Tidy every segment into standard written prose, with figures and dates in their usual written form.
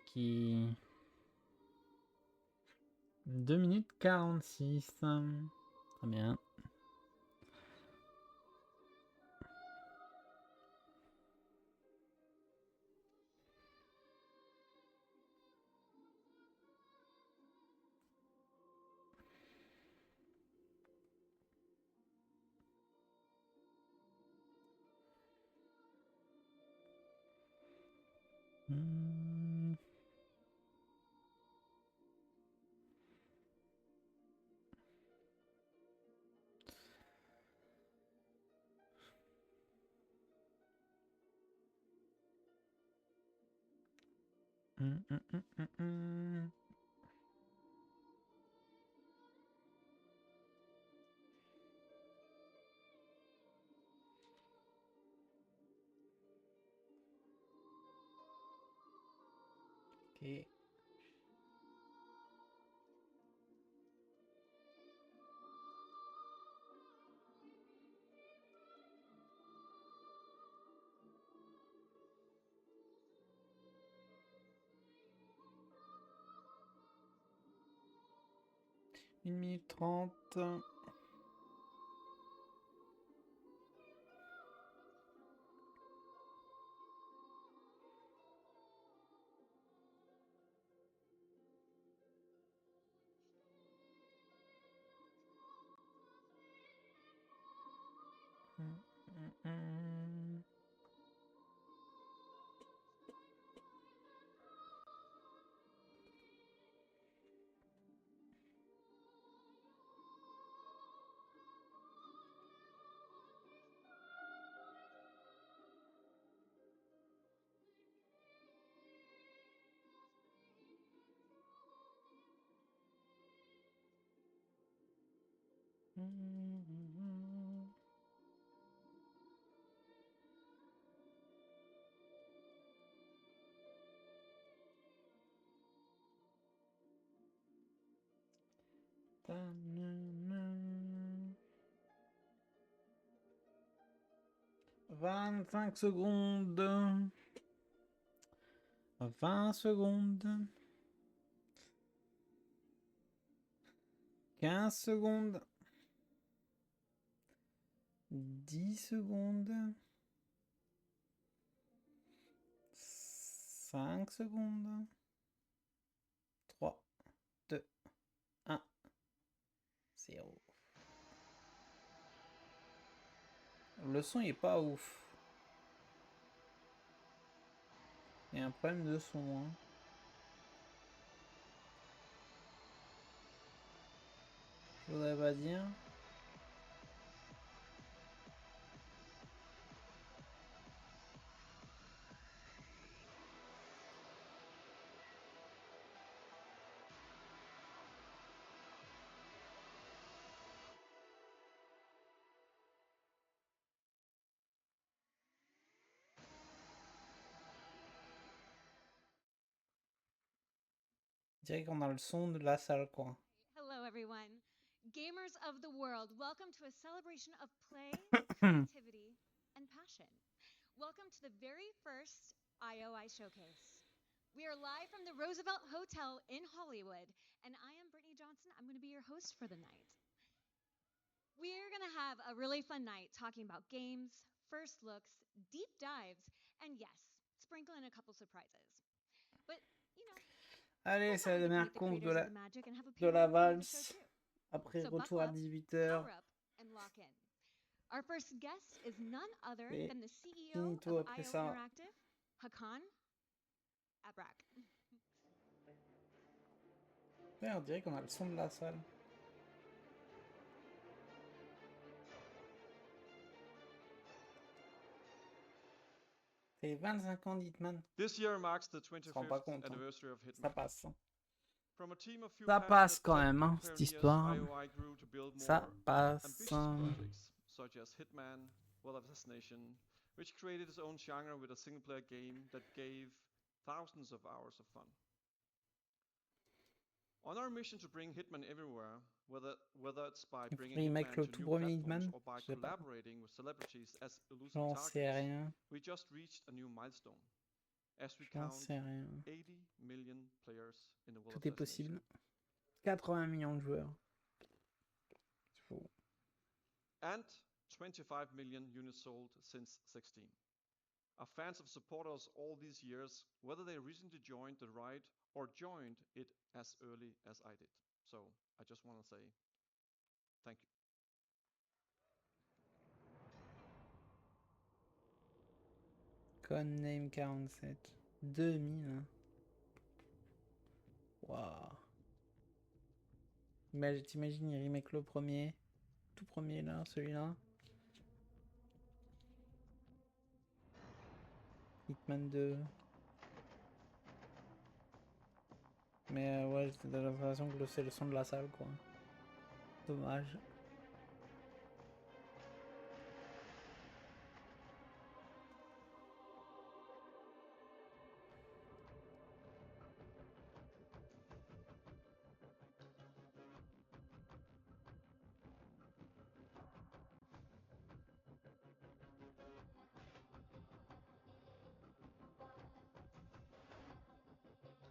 qui... 2 minutes 46. Très bien. Ok. Une minute 30. « 25 secondes. 20 secondes. 15 secondes. 10 secondes. 5 secondes. 3, 2, 1, 0. Le son est pas ouf. Il y a un problème de son. Hein. Je voudrais pas dire. Je dirais qu'on a le son de la salle, quoi. Hello, everyone. Gamers of the world, welcome to a celebration of play, creativity, and passion. Welcome to the very first IOI Showcase. We are live from the Roosevelt Hotel in Hollywood, and I am Brittany Johnson. I'm going to be your host for the night. We're going to have a really fun night talking about games, first looks, deep dives, and yes, sprinkle in a couple surprises. But, you know, allez, c'est la dernière compte de la valse. Après retour à 18h. Our first guest is none other than the CEO of IO Interactive, Hakan Abrak. Ouais, on dirait qu'on a le son de la salle. C'est 25 ans d'Hitman. This year marks the 25th compte, anniversary of Hitman. Ça passe. From a team of few Ça passe quand passionate même, hein, tech cette histoire. IOI grew to build Ça more passe. ambitious projects, such as Hitman, World of Assassination, which created its own genre with a single-player game that gave thousands of hours of fun. On our mission to bring Hitman everywhere, whether it's by bringing Hitman to new platforms or by collaborating with celebrities as elusive targets, we just reached a new milestone. as we J'en count sais rien. 80 million players in the world Tout of est Assassination. possible. 80 millions de joueurs. C'est faux. And 25 million units sold since 16. Our fans have supported us all these years, whether they recently joined the ride or joined it as early as I did. So I just want to say thank you. Codename 47. 2000. Waouh. T'imagines, il remake le premier. Tout premier là, celui-là. Hitman 2. Mais ouais, j'ai l'impression que c'est le son de la salle quoi. Dommage.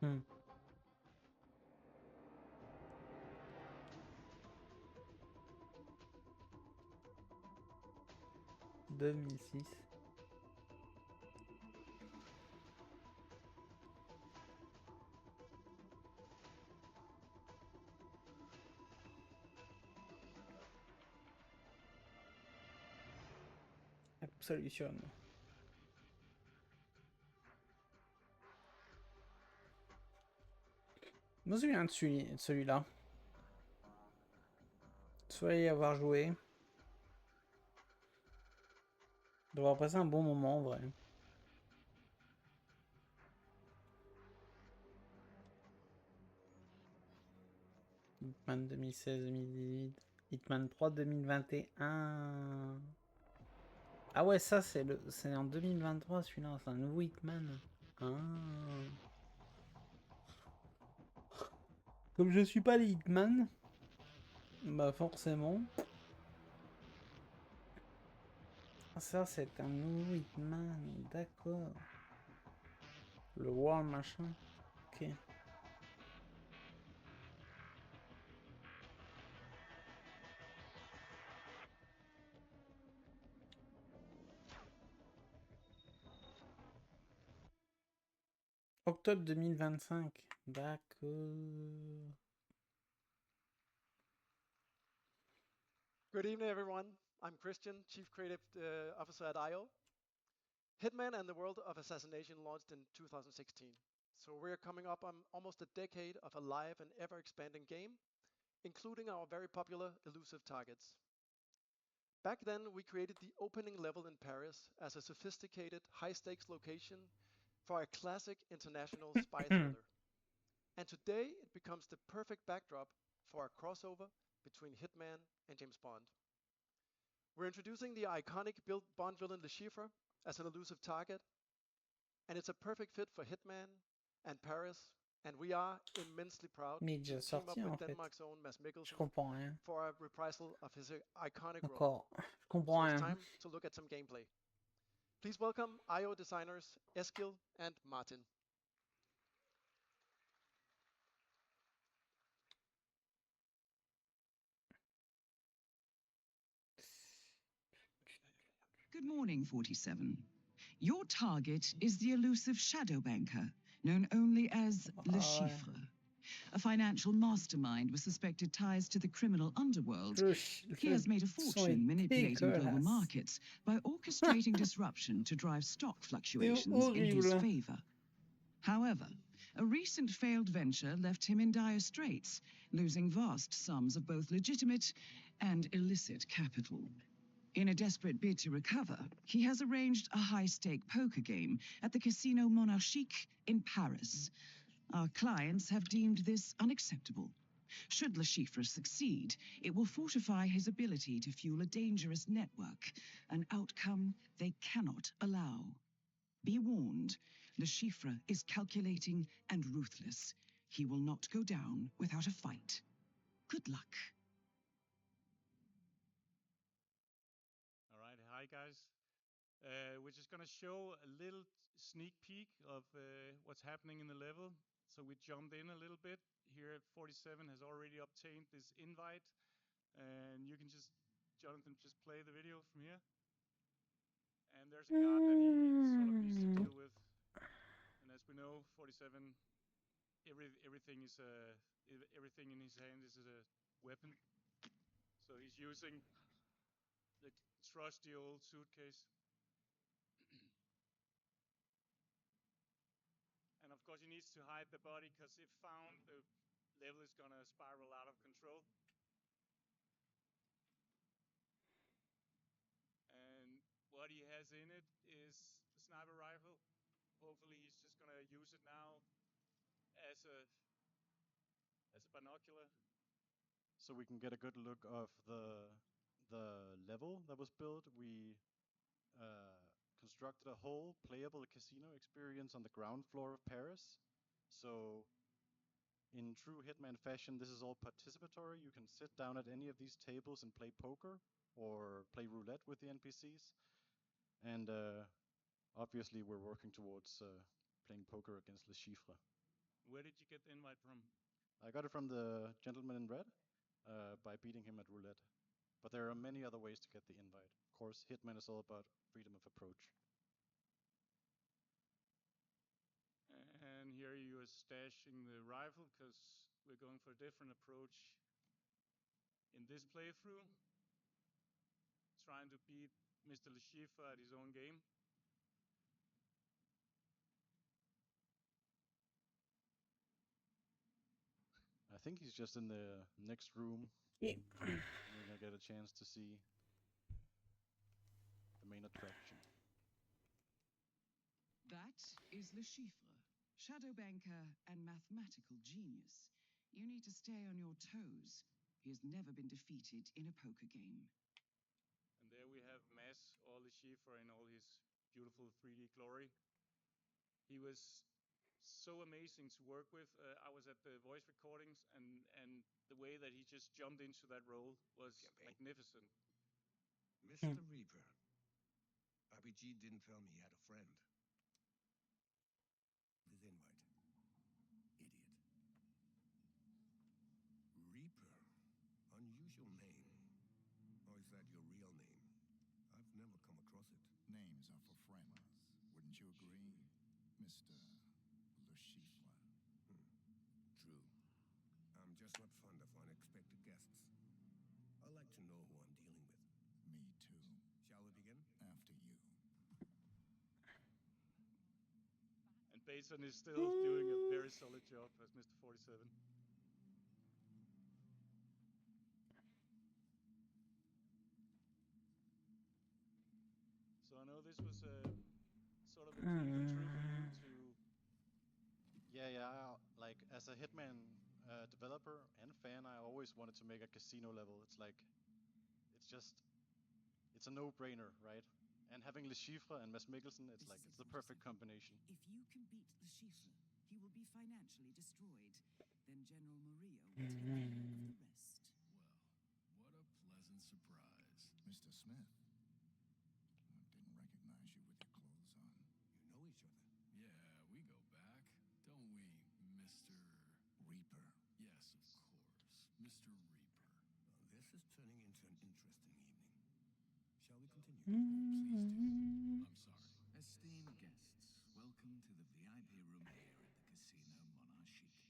Hmm. « 2006. Absolution. Je me souviens de celui-là. Soit y avoir joué. D'avoir passé un bon moment en vrai. Hitman 2016-2018. Hitman 3 2021. Ah ouais, ça c'est en 2023 celui-là. C'est un nouveau Hitman. Ah. Comme je suis pas les Hitman, bah forcément. Ça c'est un nouveau Hitman. D'accord. Le World machin. Ok. Octobre 2025. D'accord. Good evening, everyone. I'm Christian, Chief Creative Officer at IO. Hitman and the World of Assassination launched in 2016. So we're coming up on almost a decade of a live and ever-expanding game, including our very popular elusive targets. Back then, we created the opening level in Paris as a sophisticated, high-stakes location for a classic international spy thriller. And today, it becomes the perfect backdrop for a crossover between Hitman and James Bond. We're introducing the iconic Bond villain Le Chiffre as an elusive target, and it's a perfect fit for Hitman and Paris, and we are immensely proud Mais to déjà team up sorti en with fait. Denmark's own Mads Je Mikkelsen comprends rien. for a reprisal of his iconic role. Encore. Je So comprends it's rien. time to look at some gameplay. Please welcome IO designers Eskil and Martin. Good morning, 47. Your target is the elusive shadow banker, known only as Le Chiffre, a financial mastermind with suspected ties to the criminal underworld. He has made a fortune manipulating global markets by orchestrating disruption to drive stock fluctuations in his favor. However, a recent failed venture left him in dire straits, losing vast sums of both legitimate and illicit capital. In a desperate bid to recover, he has arranged a high-stake poker game at the Casino Monarchique in Paris. Our clients have deemed this unacceptable. Should Le Chiffre succeed, it will fortify his ability to fuel a dangerous network, an outcome they cannot allow. Be warned, Le Chiffre is calculating and ruthless. He will not go down without a fight. Good luck. All right, hi guys. which is going to show a little sneak peek of what's happening in the level. So we jumped in a little bit. Here 47 has already obtained this invite, and you can just, Jonathan, just play the video from here. And there's a guard that he sort of needs to deal with. And as we know, 47, everything in his hand is a weapon. So he's using the trusty old suitcase. And of course he needs to hide the body, because if found, the level is gonna spiral out of control. And what he has in it is the sniper rifle. Hopefully he's just gonna use it now as a binocular. So we can get a good look of the level that was built. We constructed a whole playable casino experience on the ground floor of Paris. So in true Hitman fashion, this is all participatory. You can sit down at any of these tables and play poker or play roulette with the NPCs. And obviously we're working towards playing poker against Le Chiffre. Where did you get the invite from? I got it from the gentleman in red by beating him at roulette. But there are many other ways to get the invite. Of course, Hitman is all about freedom of approach. And here you are stashing the rifle, because we're going for a different approach in this playthrough. Trying to beat Mr. Le Chiffre at his own game. I think he's just in the next room. Yeah. We're gonna get a chance to see the main attraction. That is Le Chiffre, shadow banker and mathematical genius. You need to stay on your toes. He has never been defeated in a poker game. And there we have Mass, or Le Chiffre, in all his beautiful 3D glory. He was so amazing to work with. I was at the voice recordings, and the way that he just jumped into that role was magnificent. Mr. Reaper, RPG didn't tell me he had a friend. His invite. Idiot. Reaper. Unusual name. Or is that your real name? I've never come across it. Names are for friends. Wouldn't you agree, Mr. Le Chiffre? True. I'm just not fond of unexpected guests. I like to know who I'm dealing with. Me too. Shall we begin? After you. And Bason is still doing a very solid job as Mr. 47. So I know this was a sort of a dream come true for you to... Yeah. Like, as a Hitman developer and fan, I always wanted to make a casino level. It's like, it's a no-brainer, right? And having Le Chiffre and Mads Mikkelsen, it's the perfect combination. If you can beat Le Chiffre, he will be financially destroyed. Then General Murillo will take care of the rest. Well, what a pleasant surprise. Mr. Smith. I didn't recognize you with your clothes on. You know each other. Yeah, we go back, don't we, Mr. Reaper? Yes, of course, Mr. Reaper. Well, this is turning into an interesting evening. Shall we continue? Please do. I'm sorry. Esteemed guests, welcome to the VIP room here at the Casino Monarchique.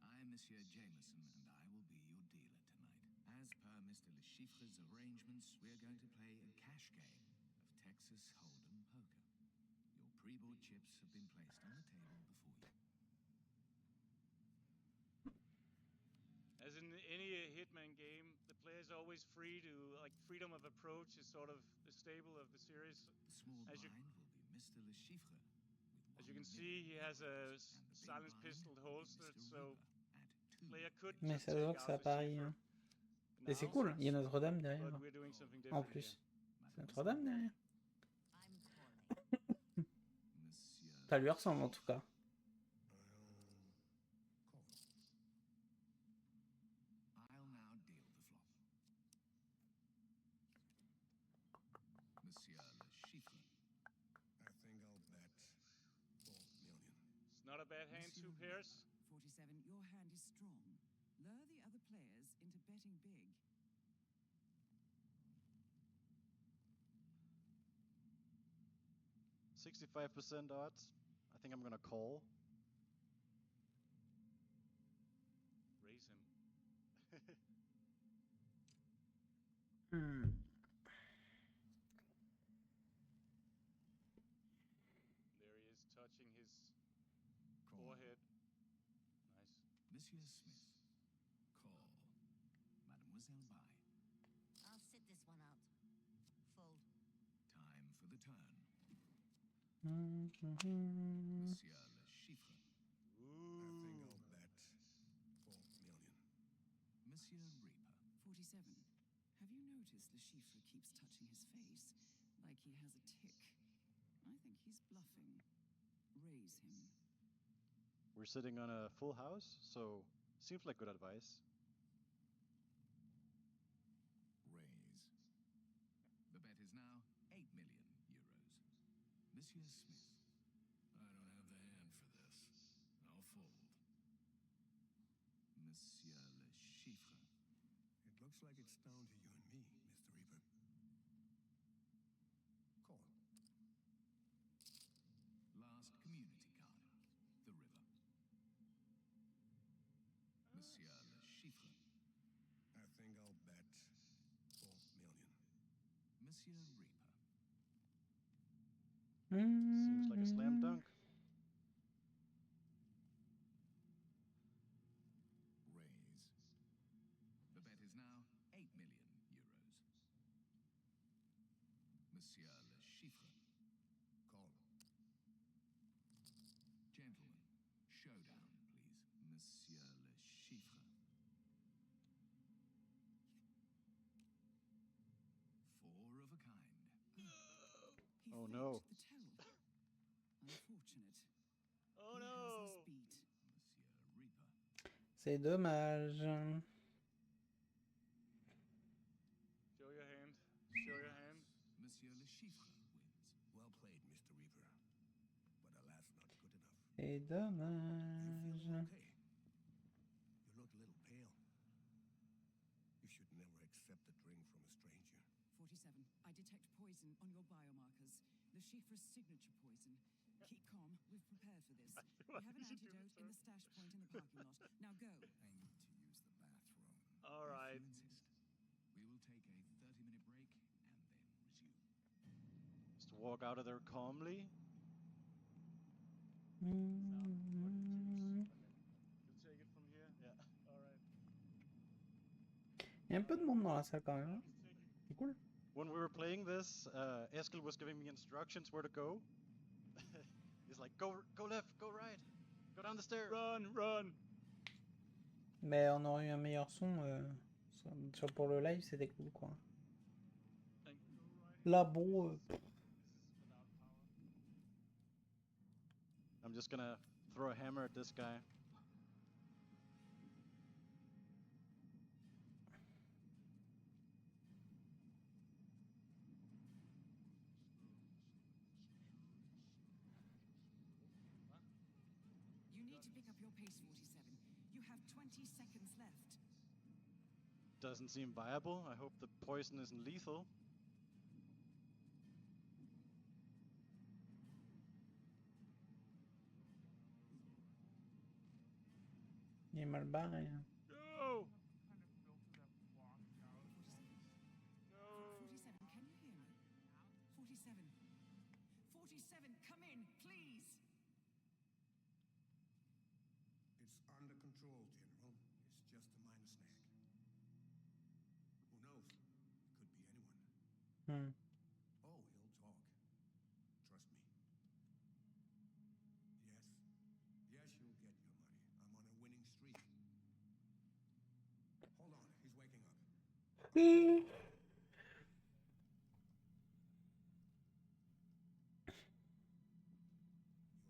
I am Monsieur Jameson, and I will be your dealer tonight. As per Mr. Le Chiffre's arrangements, we are going to play a cash game of Texas Hold'em poker. Your pre-board chips have been placed on the table before you. As in any Hitman game, the player is always free to, like, freedom of approach is sort of the staple of the series. The small As you- blind will be Mr. Le Chiffre. As you can see, he has a silenced pistol holstered, so player could Mais just ça se take voit que out c'est à the Paris. Chiffre Hein. Et c'est now, cool, il y a Notre-Dame derrière. but we're doing something En different here. plus. C'est Notre-Dame derrière. I'm calling. Monsieur Ça lui ressemble en tout cas. I'll now deal the flop. Monsieur Le Chiffre, bad hand, 2 pairs. 47, your hand is strong. Lure the other players into betting big. %65 odds. I think I'm gonna call. Raise him. Hmm. There he is, touching his Call. forehead. Nice. Monsieur Smith. Call. Mademoiselle Bai. I'll sit this one out. Fold. Time for the turn. Mm-hmm. Monsieur Le Chiffre. I think I'll bet 4 million. Monsieur Reaper. 47. Have you noticed Le Chiffre keeps touching his face like he has a tick? I think he's bluffing. Raise him. We're sitting on a full house, so seems like good advice. Raise. The bet is now 8 million euros. Monsieur Smith. I don't have the hand for this. I'll fold. Monsieur Le Chiffre. It looks like it's down to you and me, Mr. Reaper. Call. Last community card. The river. Monsieur Le Chiffre. I think I'll bet 4 million. Monsieur Reaper. Seems like a slam dunk. Raise. The bet is now 8 million euros. Monsieur Le Chiffre. Call. Gentlemen, showdown, please. Monsieur Le Chiffre. 4 of a kind. He Oh, faked no. the tell. Unfortunate. Oh He no! has this beat. Monsieur Reaper. C'est dommage. Show your hand. Show your hand. Monsieur Le Chiffre wins. Well played, Mr. Reaper. But alas, not good enough. C'est You dommage. feeling okay? You look a little pale. You should never accept a drink from a stranger. 47. I detect poison on your biomarkers. Le Chiffre's signature poison. Keep calm. We've prepared for this. We have an antidote in the stash point in the parking lot. Now go. I need to use the bathroom. All right. If you insist. We will take a 30-minute break and then resume. Just walk out of there calmly. Mm. You take it from here. Yeah. All right. Il y a un peu de monde dans la salle quand même. Hein. Just take it. C'est cool. When we were playing this, Eskil was giving me instructions where to go. He's like, go left, go right, go down the stairs. Run, run. Mais on aurait eu un meilleur son pour le live, c'était cool quoi. And go right. Là, bon. This is without power. I'm just gonna throw a hammer at this guy. You need to pick up your pace, 47. You have 20 seconds left. Doesn't seem viable. I hope the poison isn't lethal. Il est mal barré. Hein. Go! 47, can you hear me? 47. 47, come in, please. It's under control, General. It's just a minor snag. Who knows? It could be anyone. Hmm. Oh, he'll talk. Trust me. Yes. Yes, you'll get your money. I'm on a winning streak. Hold on, he's waking up.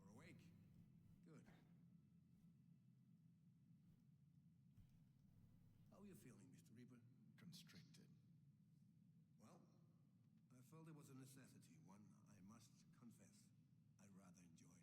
You're awake. Good. How are you feeling, Mr. Reaper? Constricted. Well, I felt it was a necessity, one I must confess I rather enjoyed.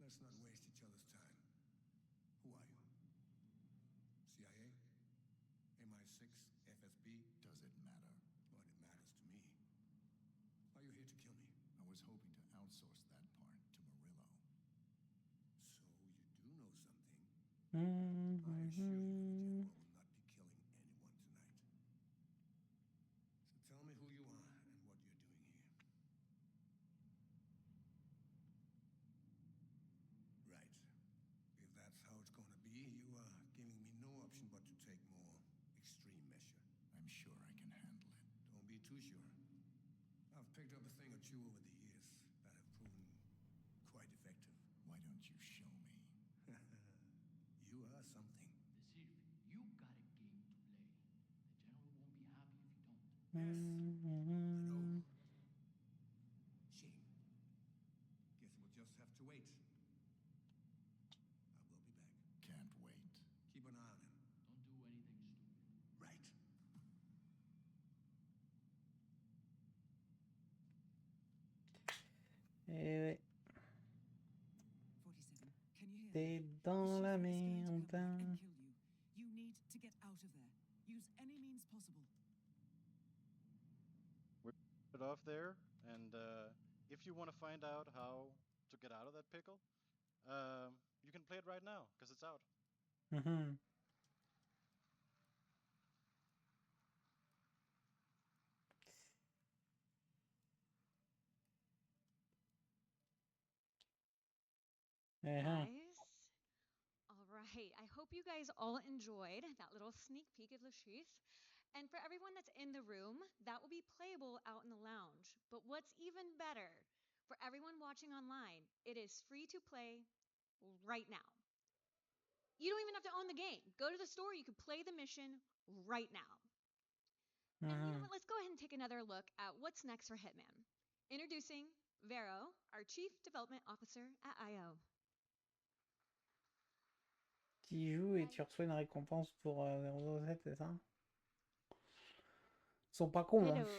Let's not waste each other's time. Who are you? CIA? MI6? FSB? Does it matter? Well, it matters to me. Are you here to kill me? I was hoping to outsource that part to Murillo. So you do know something. I Mm-hmm. assure you the General will not be killing anyone tonight. So tell me who you are and what you're doing here. Right. If that's how it's gonna be, you are giving me no option but to take more extreme measure. I'm sure I can handle it. Don't be too sure. I've picked up a thing or two over the years that have proven quite effective. Why don't you show me? You are something. You got a game to play. The general won't be happy if you don't. Yes, I know. Shame. Guess we'll just have to wait. I will be back. Can't wait. Keep an eye on him. Don't do anything stupid. Right. Eh ouais, 47. Can you hear t'es me? dans la Lucifer is going to come back merde. and kill you. You need to get out of there. Use any means possible. We're it off there, and if you want to find out how to get out of that pickle, you can play it right now because it's out. Mhm. Uh-huh. Nice. All right. I hope you guys all enjoyed that little sneak peek of Le Chiffre. And for everyone that's in the room, that will be playable out in the lounge. But what's even better, for everyone watching online, it is free to play right now. You don't even have to own the game. Go to the store, you can play the mission right now. And you know what? Let's go ahead and take another look at what's next for Hitman. Introducing Vero, our Chief Development Officer at IO. Tu joues et tu reçois une récompense pour 007, c'est ça? Ils sont pas cons, hein. Hello,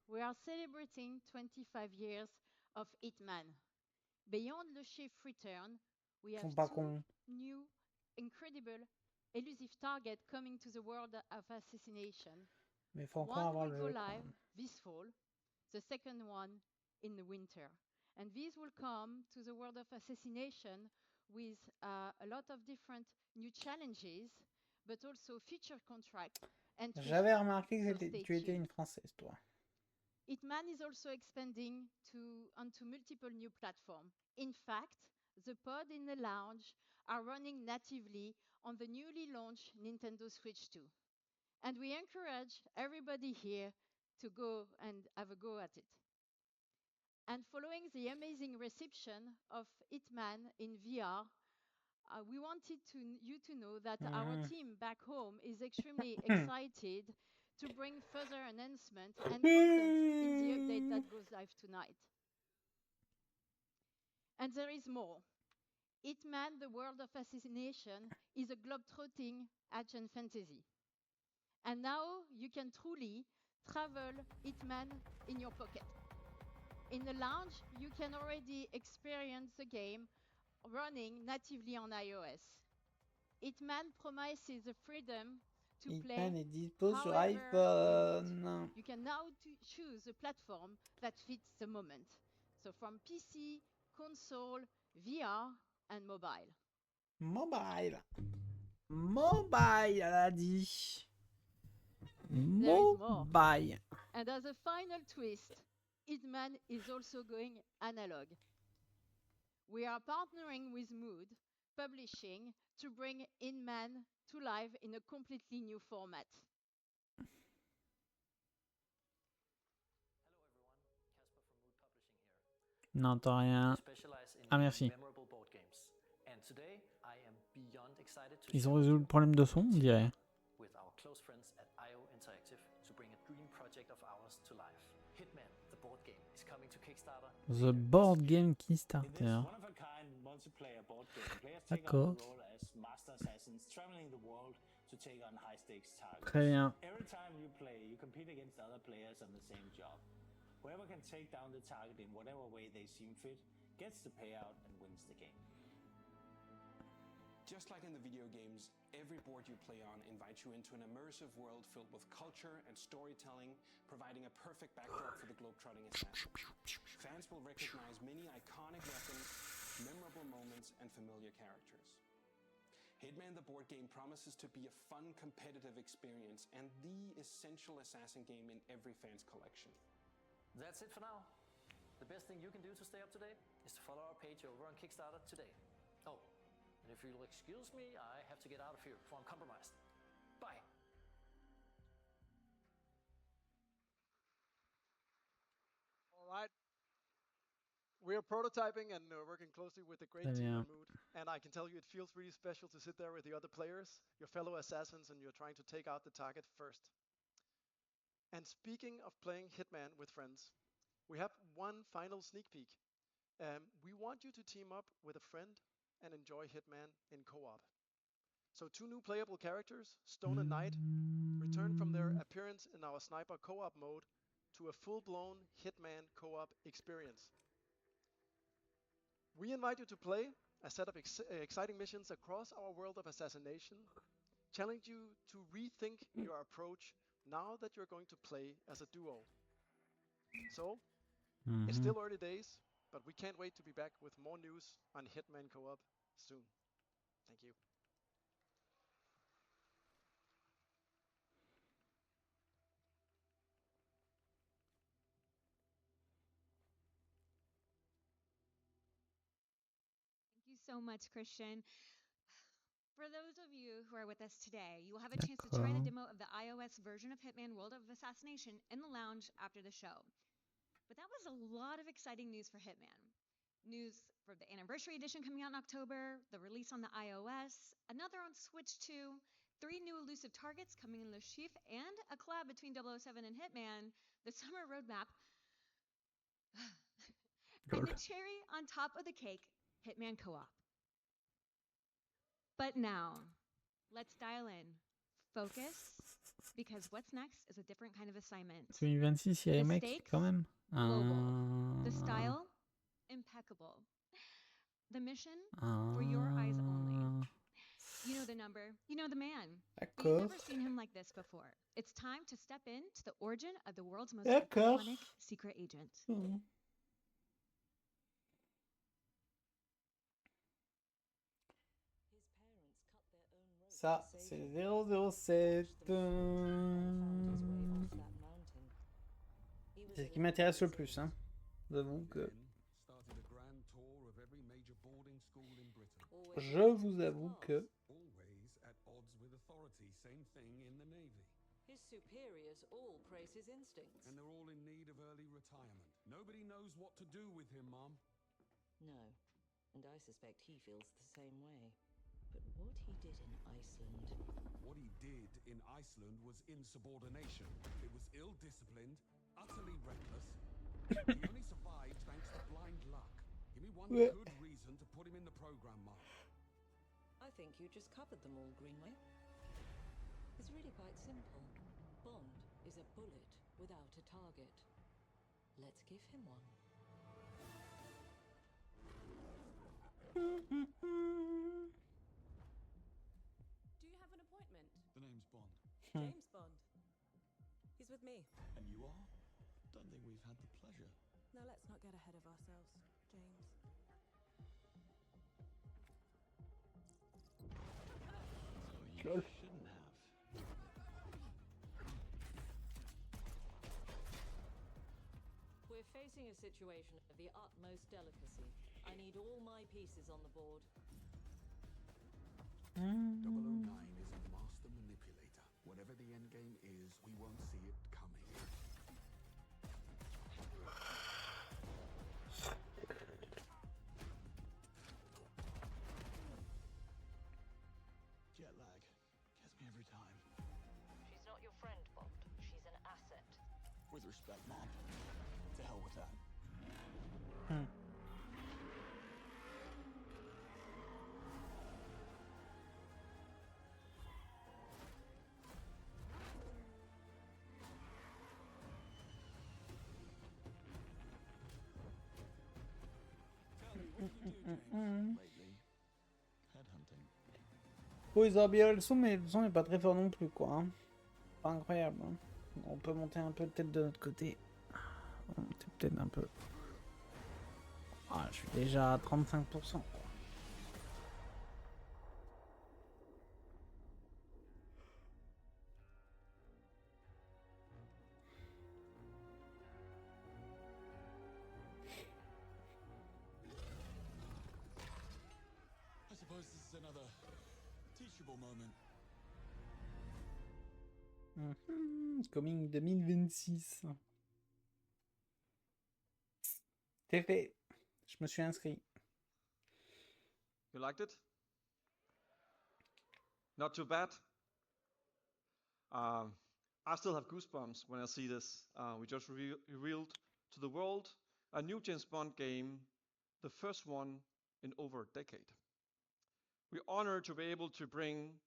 we are celebrating 25 years of Hitman. Beyond Le Chiffre return, we Ils have sont pas two cons. new, incredible, elusive targets coming to the world of assassination. Mais il faut encore One avoir will le go jeu quand live même. this fall, the second one in the winter. And these will come to the world of assassination with a lot of different new challenges, but also feature contracts and J'avais twists. remarqué que So stay tu étais tuned. une Française, toi. Hitman is also expanding onto multiple new platforms. In fact, the pod in the lounge are running natively on the newly launched Nintendo Switch 2. And we encourage everybody here to go and have a go at it. And following the amazing reception of Hitman in VR, we wanted you to know that our team back home is extremely excited to bring further enhancement and content in the update that goes live tonight. And there is more. Hitman, the World of Assassination, is a globe-trotting action fantasy. And now you can truly travel Hitman in your pocket. In the lounge, you can already experience the game running natively on iOS. Hitman promises the freedom to play. Hitman est dispo sur however you iPhone. want. You can now choose a platform that fits the moment. So from PC, console, VR, and mobile. Mobile. Mobile, elle a dit. There is more. Mobile. And as a final twist, Hitman is also going analog. We are partnering with Mood Publishing to bring Hitman to life in a completely new format. N'entends rien. Ah, merci. Ils ont résolu le problème de son, on dirait. The Board Game Kickstarter. D'accord. Très bien. Whoever can take down the target in whatever way they seem fit gets the payout and wins the game. Just like in the video games, every board you play on invites you into an immersive world filled with culture and storytelling, providing a perfect backdrop for the globetrotting assassin. Fans will recognize many iconic weapons, memorable moments, and familiar characters. Hitman the board game promises to be a fun, competitive experience and the essential assassin game in every fan's collection. That's it for now. The best thing you can do to stay up to date is to follow our page over on Kickstarter today. Oh, and if you'll excuse me, I have to get out of here before I'm compromised. Bye. All right. We are prototyping and working closely with a great team at Mood. And I can tell you it feels really special to sit there with the other players, your fellow assassins, and you're trying to take out the target first. And speaking of playing Hitman with friends, we have one final sneak peek. We want you to team up with a friend and enjoy Hitman in co-op. So 2 new playable characters, Stone and Knight, return from their appearance in our sniper co-op mode to a full-blown Hitman co-op experience. We invite you to play a set of exciting missions across our world of assassination, challenge you to rethink your approach now that you're going to play as a duo. So, it's still early days, but we can't wait to be back with more news on Hitman Co-op soon. Thank you. Thank you so much, Christian. For those of you who are with us today, you will have a chance to try the demo of the iOS version of Hitman World of Assassination in the lounge after the show. But that was a lot of exciting news for Hitman. News for the Anniversary Edition coming out in October, the release on the iOS, another on Switch 2, 3 new elusive targets coming in Le Chiffre, and a collab between 007 and Hitman, the summer roadmap, and the cherry on top of the cake, Hitman Co-op. But now, let's dial in. Focus, because what's next is a different kind of assignment. 2026, il y a les mecs quand même. The style, impeccable. The mission, for your eyes only. You know the number, you know the man. But you've never seen him like this before. It's time to step into the origin of the world's most iconic secret agent. Ça, c'est 007. C'est ce qui m'intéresse le plus, hein. J'avoue que... Je vous avoue que... His superiors all praise his instincts. And they're all in need of early retirement. Nobody knows what to do with him, Mom. No, and I suspect he feels the same way. But what he did in Iceland... What he did in Iceland was insubordination. It was ill-disciplined, utterly reckless. He only survived thanks to blind luck. Give me one good reason to put him in the program, Mom. I think you just covered them all, Greenway. It's really quite simple. Bond is a bullet without a target. Let's give him one. Do you have an appointment? The name's Bond. James Bond. He's with me. And you are? Don't think we've had the pleasure. Now let's not get ahead of ourselves, James. So you shouldn't have. We're facing a situation of the utmost delicacy. I need all my pieces on the board. 009 is a master manipulator. Whatever the end game is, we won't see it coming. Jet lag gets me every time. She's not your friend, Bond. She's an asset. With respect, Mom. To hell with that. Tell me, what do you do, James? Lately, headhunting. Oh, ils ont amélioré le son, mais le son n'est pas très fort non plus, quoi. Hein. Pas incroyable. Hein. On peut monter un peu peut-être de notre côté. On va monter peut-être un peu. Ah, je suis déjà à 35%. Quoi. I suppose this is another teachable moment. Coming 2026. C'est fait. Je me suis inscrit. You liked it? Not too bad. I still have goosebumps when I see this. We just revealed to the world a new James Bond game, the first one in over a decade. We're honored to be able to bring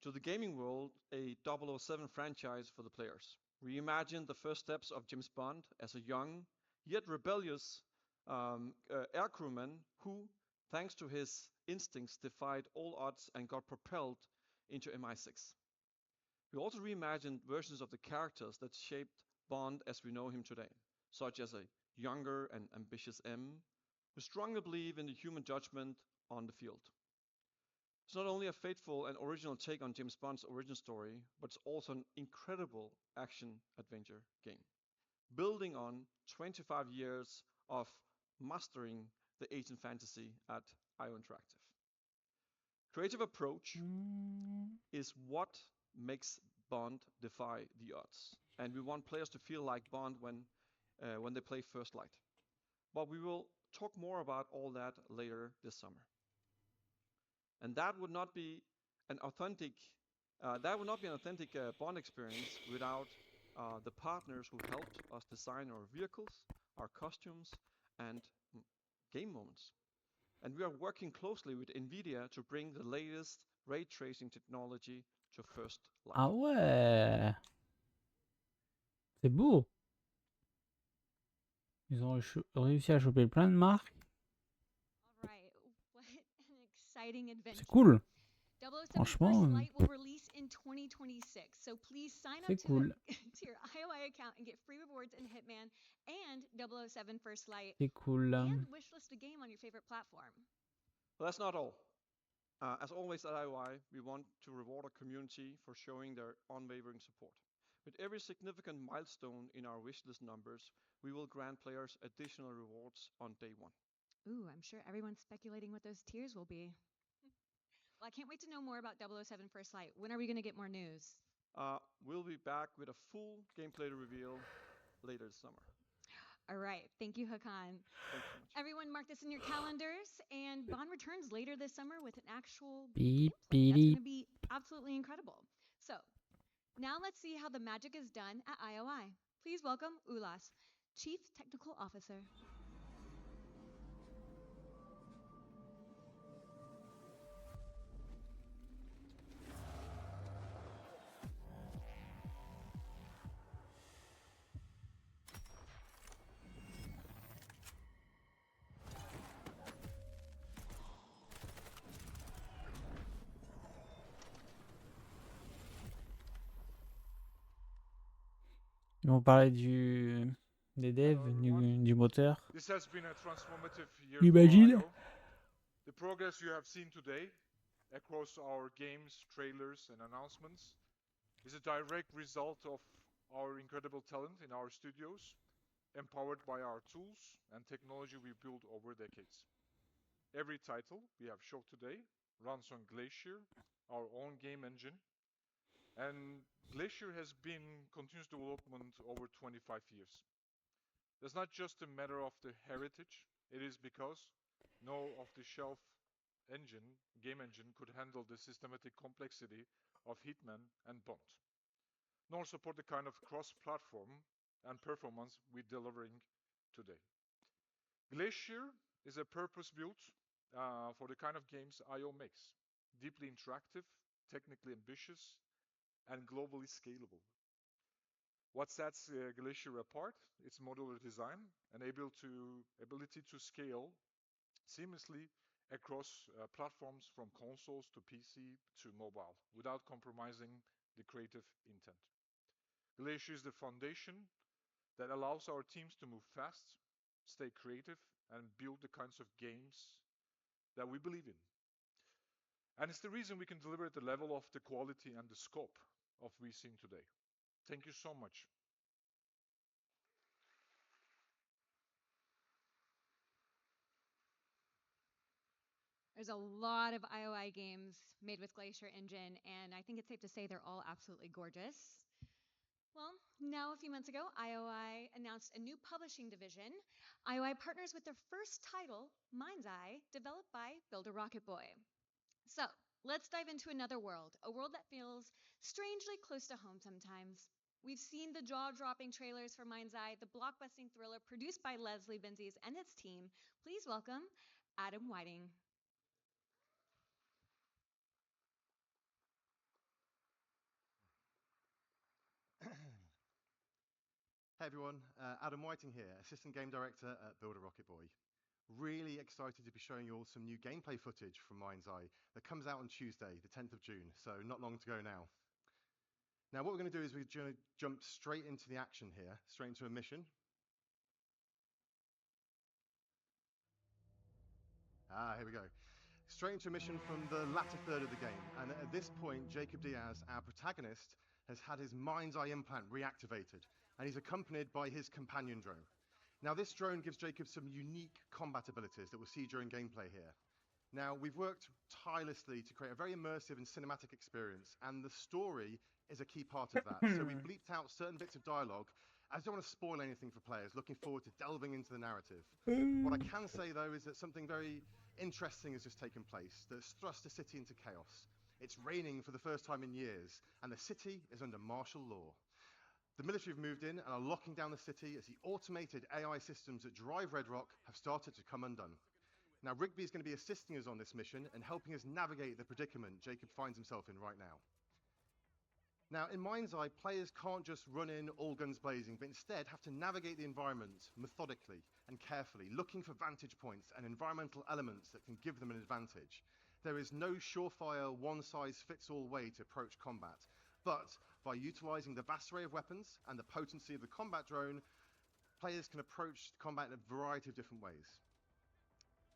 to the gaming world a 007 franchise for the players. Reimagine the first steps of James Bond as a young yet rebellious air crewman who, thanks to his instincts, defied all odds and got propelled into MI6. We also reimagined versions of the characters that shaped Bond as we know him today, such as a younger and ambitious M, who strongly believe in the human judgment on the field. It's not only a faithful and original take on James Bond's origin story, but it's also an incredible action-adventure game, building on 25 years of mastering the agent fantasy at IO Interactive. Creative approach is what makes Bond defy the odds, and we want players to feel like Bond when they play First Light. But we will talk more about all that later this summer. And that would not be an authentic Bond experience without the partners who helped us design our vehicles, our costumes, and game moments. And we are working closely with NVIDIA to bring the latest ray tracing technology to First Light. Ah ouais. C'est beau. Ils ont réussi à choper plein de marques. All right, what an exciting adventure. C'est cool. 007 Franchement, First Light will release in 2026, so please sign up cool. to your IOI account and get free rewards in Hitman and 007 First Light. C'est cool. And wishlist a game on your favorite platform. Well, that's not all. As always at IOI, we want to reward our community for showing their unwavering support. With every significant milestone in our wishlist numbers, we will grant players additional rewards on day one. Ooh, I'm sure everyone's speculating what those tiers will be. Well, I can't wait to know more about 007 First Light. When are we going to get more news? We'll be back with a full gameplay reveal later this summer. All right. Thank you, Hakan. Thanks so much. Everyone mark this in your calendars. And Bond returns later this summer with an actual Beep, gameplay. That's beep. going to be absolutely incredible. So now let's see how the magic is done at IOI. Please welcome Ulas, Chief Technical Officer. Ils vont parler des devs, du moteur. This has been a transformative year J'imagine. for IO. The progress you have seen today across our games, trailers, and announcements is a direct result of our incredible talent in our studios, empowered by our tools and technology we built over decades. Every title we have showed today runs on Glacier, our own game engine, and Glacier has been continuous development over 25 years. That's not just a matter of the heritage, it is because no off-the-shelf game engine could handle the systematic complexity of Hitman and Bond, nor support the kind of cross-platform and performance we're delivering today. Glacier is a purpose-built for the kind of games IO makes, deeply interactive, technically ambitious, and globally scalable. What sets Glacier apart? Its modular design and ability to scale seamlessly across platforms from consoles to PC to mobile without compromising the creative intent. Glacier is the foundation that allows our teams to move fast, stay creative, and build the kinds of games that we believe in. And it's the reason we can deliver at the level of the quality and the scope of we've seen today. Thank you so much. There's a lot of IOI games made with Glacier Engine, and I think it's safe to say they're all absolutely gorgeous. Well, now a few months ago, IOI announced a new publishing division. IOI partners with their first title, Mind's Eye, developed by Builder Rocket Boy. So, let's dive into another world, a world that feels strangely close to home sometimes. We've seen the jaw-dropping trailers for Mind's Eye, the blockbusting thriller produced by Leslie Benzies and its team. Please welcome Adam Whiting. Hey everyone, Adam Whiting here, Assistant Game Director at Builder Rocket Boy. Really excited to be showing you all some new gameplay footage from Mind's Eye that comes out on Tuesday, the 10th of June, so not long to go now. Now what we're going to do is we're going to jump straight into the action here, straight into a mission. Here we go. Straight into a mission from the latter third of the game, and at this point Jacob Diaz, our protagonist, has had his Mind's Eye implant reactivated, and he's accompanied by his companion drone. Now this drone gives Jacob some unique combat abilities that we'll see during gameplay here. Now we've worked tirelessly to create a very immersive and cinematic experience, and the story is a key part of that. So we've bleeped out certain bits of dialogue. I don't want to spoil anything for players looking forward to delving into the narrative. What I can say though is that something very interesting has just taken place that's thrust the city into chaos. It's raining for the first time in years, and the city is under martial law. The military have moved in and are locking down the city as the automated AI systems that drive Red Rock have started to come undone. Now Rigby is going to be assisting us on this mission and helping us navigate the predicament Jacob finds himself in right now. Now in Mind's Eye, players can't just run in all guns blazing, but instead have to navigate the environment methodically and carefully, looking for vantage points and environmental elements that can give them an advantage. There is no surefire, one-size-fits-all way to approach combat, but by utilizing the vast array of weapons and the potency of the combat drone, players can approach combat in a variety of different ways.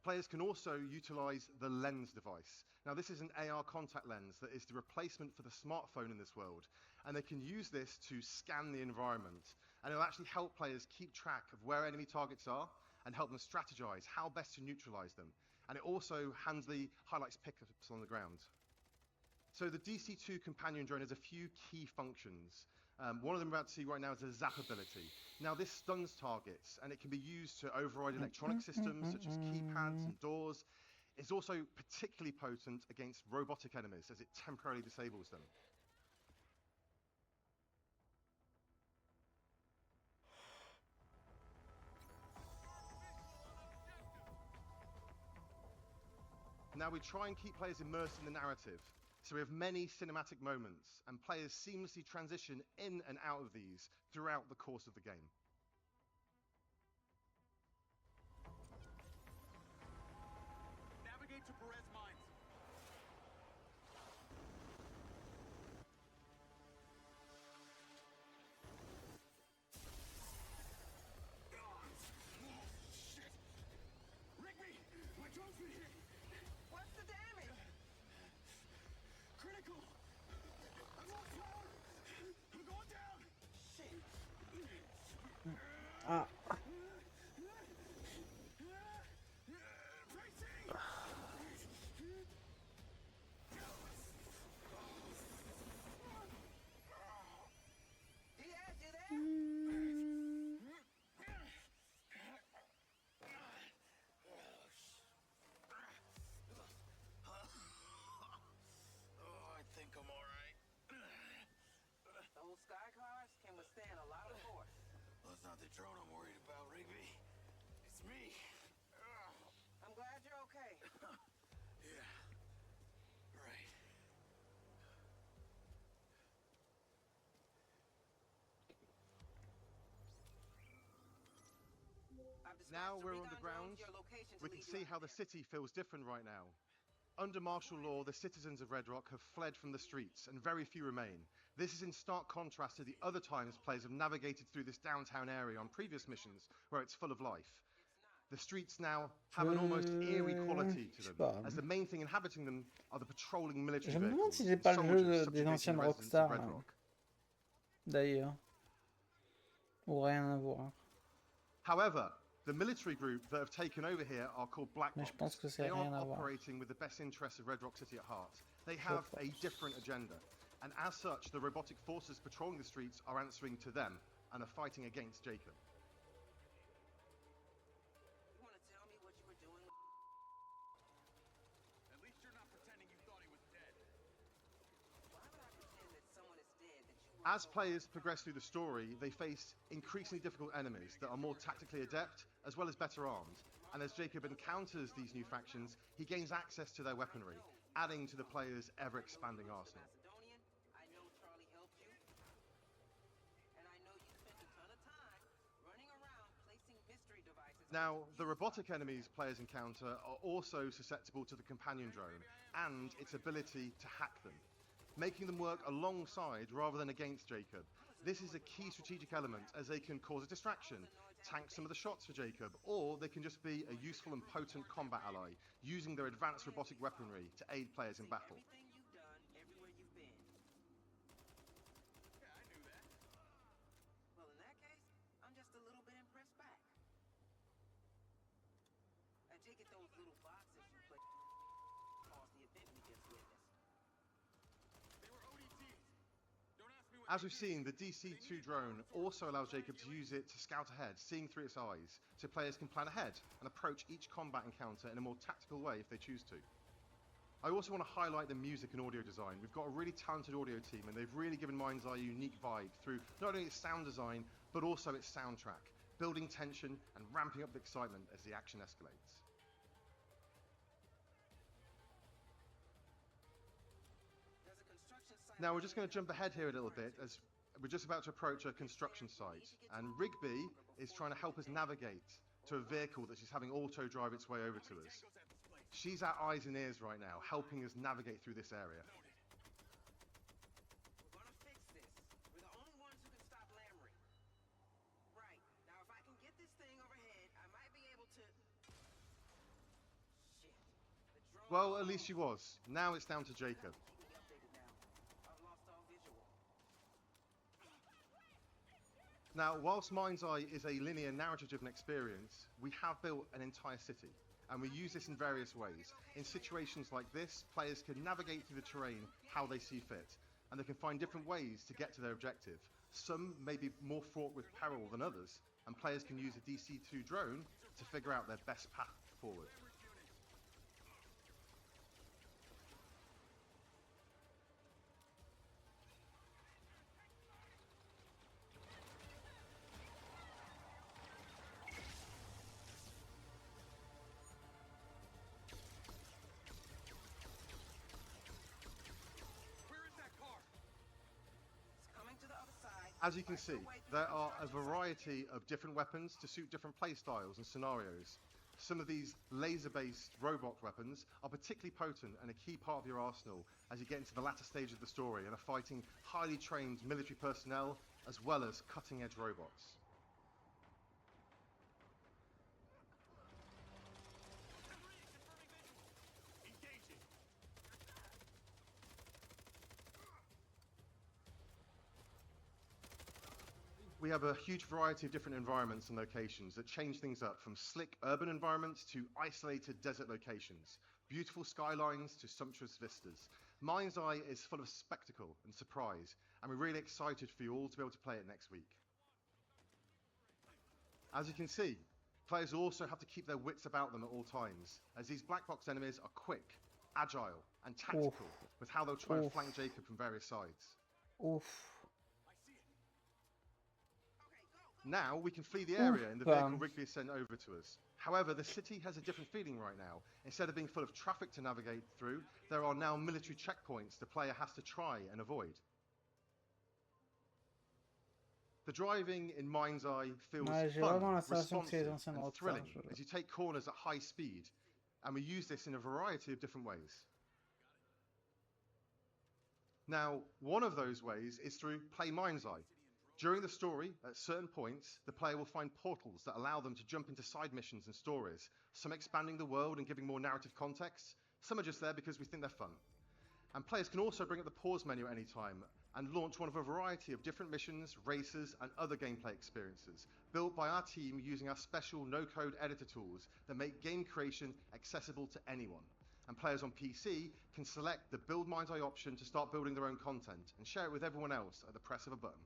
Players can also utilize the lens device. Now this is an AR contact lens that is the replacement for the smartphone in this world, and they can use this to scan the environment, and it'll actually help players keep track of where enemy targets are and help them strategize how best to neutralize them. And it also handily highlights pickups on the ground. So the DC-2 companion drone has a few key functions. One of them we're about to see right now is a zap ability. Now this stuns targets, and it can be used to override electronic systems such as keypads and doors. It's also particularly potent against robotic enemies as it temporarily disables them. Now we try and keep players immersed in the narrative. So we have many cinematic moments, and players seamlessly transition in and out of these throughout the course of the game. Navigate to Perez Mines. Shit! Rigby! My drone's been hit! What's the damage? Critical! I'm on fire! I'm going down! Shit! Diaz, you there? Oh, I think I'm alright. Those sky cars can withstand a lot of force. Well, it's not the drone I'm worried about, Rigby. It's me. I'm glad you're okay. Yeah. Right. Now we're on the ground. We can see how the city feels different right now. Under martial law, the citizens of Red Rock have fled from the streets, and very few remain. This is in stark contrast to the other times players have navigated through this downtown area on previous missions, where it's full of life. The streets now have an almost eerie quality to them, as the main thing inhabiting them are the patrolling military Je me demande vehicles si c'est and pas le soldiers jeu des subjugating anciennes the residents Rockstar, of Red là. Rock. D'ailleurs. Ou rien à voir. However, the military group that have taken over here are called Black Mais Box. je pense que c'est They rien aren't à voir. operating with the best interests of Red Rock City at heart. They have a different agenda. And as such, the robotic forces patrolling the streets are answering to them and are fighting against Jacob. You want to tell me what you were doing? At least you're not pretending you thought he was dead. Why would I pretend that someone is dead that you As players progress through the story, they face increasingly difficult enemies that are more tactically adept, as well as better armed. And as Jacob encounters these new factions, he gains access to their weaponry, adding to the player's ever-expanding arsenal. Macedonian? I know Charlie helped you. And I know you spent a ton of time running around placing mystery devices. Now, the robotic enemies players encounter are also susceptible to the companion drone and its ability to hack them, making them work alongside rather than against Jacob. This is a key strategic element as they can cause a distraction, tank some of the shots for Jacob, or they can just be a useful and potent combat ally, using their advanced robotic weaponry to aid players in battle. Everything you've done, everywhere you've been. Yeah, I knew that. Well, in that case, I'm just a little bit impressed back. I take it those little boxes you played caused the event we just witnessed. They were ODTs. Don't ask me what As we've seen, the DC-2 drone also allows Jacob to use it to scout ahead, seeing through its eyes, so players can plan ahead and approach each combat encounter in a more tactical way if they choose to. I also want to highlight the music and audio design. We've got a really talented audio team, and they've really given Mind's Eye a unique vibe through not only its sound design, but also its soundtrack, building tension and ramping up the excitement as the action escalates. There's a construction site. Now we're just going to jump ahead here a little bit as we're just about to approach a construction site, and Rigby is trying to help us navigate to a vehicle that she's having auto drive its way over to us. She's our eyes and ears right now, helping us navigate through this area. We're gonna fix this. We're the only ones who can stop Lamry. Right. Now, if I can get this thing overhead, I might be able to... Shit. The drone... Well, at least she was. Now it's down to Jacob. Keeping me updated now. I've lost all visual. Now, whilst Mind's Eye is a linear narrative-driven experience, we have built an entire city, and we use this in various ways. In situations like this, players can navigate through the terrain how they see fit, and they can find different ways to get to their objective. Some may be more fraught with peril than others, and players can use a DC-2 drone to figure out their best path forward. Where is that car? It's coming to the other side. As you can see, there are a variety of different weapons to suit different playstyles and scenarios. Some of these laser-based robot weapons are particularly potent and a key part of your arsenal as you get into the latter stage of the story and are fighting highly trained military personnel as well as cutting-edge robots. Engaging. We have a huge variety of different environments and locations that change things up, from slick urban environments to isolated desert locations, beautiful skylines to sumptuous vistas. Mind's Eye is full of spectacle and surprise, and we're really excited for you all to be able to play it next week. As you can see, players also have to keep their wits about them at all times, as these black box enemies are quick, agile, and tactical with how they'll try and flank Jacob from various sides. Oof. Now we can flee the area and the vehicle Rigby is sent over to us. However, the city has a different feeling right now. Instead of being full of traffic to navigate through, there are now military checkpoints the player has to try and avoid. The The driving in Mind's Eye feels Ouais, j'ai fun, vraiment la sensation que c'est les responsive, anciennes and Rockstar. thrilling as you take corners at high speed, and we use this in a variety of different ways. Now, one of those ways is through Play Mind's Eye. During the story, at certain points, the player will find portals that allow them to jump into side missions and stories, some expanding the world and giving more narrative context, some are just there because we think they're fun. And players can also bring up the pause menu at any time and launch one of a variety of different missions, races, and other gameplay experiences, built by our team using our special no-code editor tools that make game creation accessible to anyone. And players on PC can select the Build Mind's Eye option to start building their own content and share it with everyone else at the press of a button.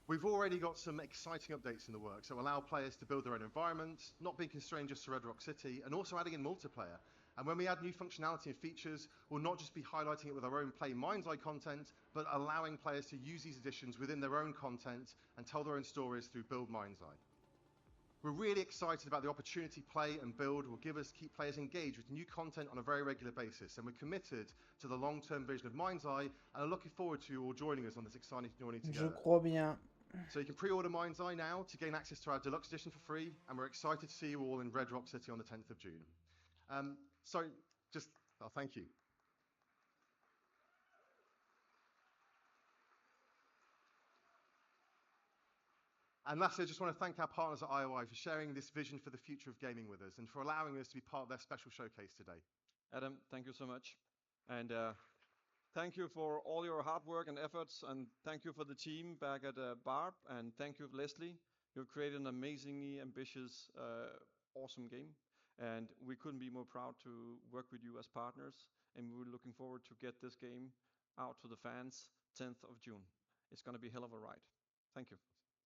We've already got some exciting updates in the works that will allow players to build their own environments, not being constrained just to Red Rock City, and also adding in multiplayer. And when we add new functionality and features, we'll not just be highlighting it with our own Play Mind's Eye content, but allowing players to use these additions within their own content and tell their own stories through Build Mind's Eye. We're really excited about the opportunity Play and Build will give us to keep players engaged with new content on a very regular basis, and we're committed to the long-term vision of Mind's Eye, and are looking forward to you all joining us on this exciting journey Je together. crois bien. So you can pre-order Mind's Eye now to gain access to our deluxe edition for free, and we're excited to see you all in Red Rock City on the 10th of June. Thank you. And lastly, I just want to thank our partners at IOI for sharing this vision for the future of gaming with us and for allowing us to be part of their special showcase today. Adam, thank you so much. And thank you for all your hard work and efforts, and thank you for the team back at Barb, and thank you, Leslie. You've created an amazingly ambitious, awesome game, and we couldn't be more proud to work with you as partners, and we're looking forward to get this game out to the fans 10th of June. It's going to be a hell of a ride. Thank you.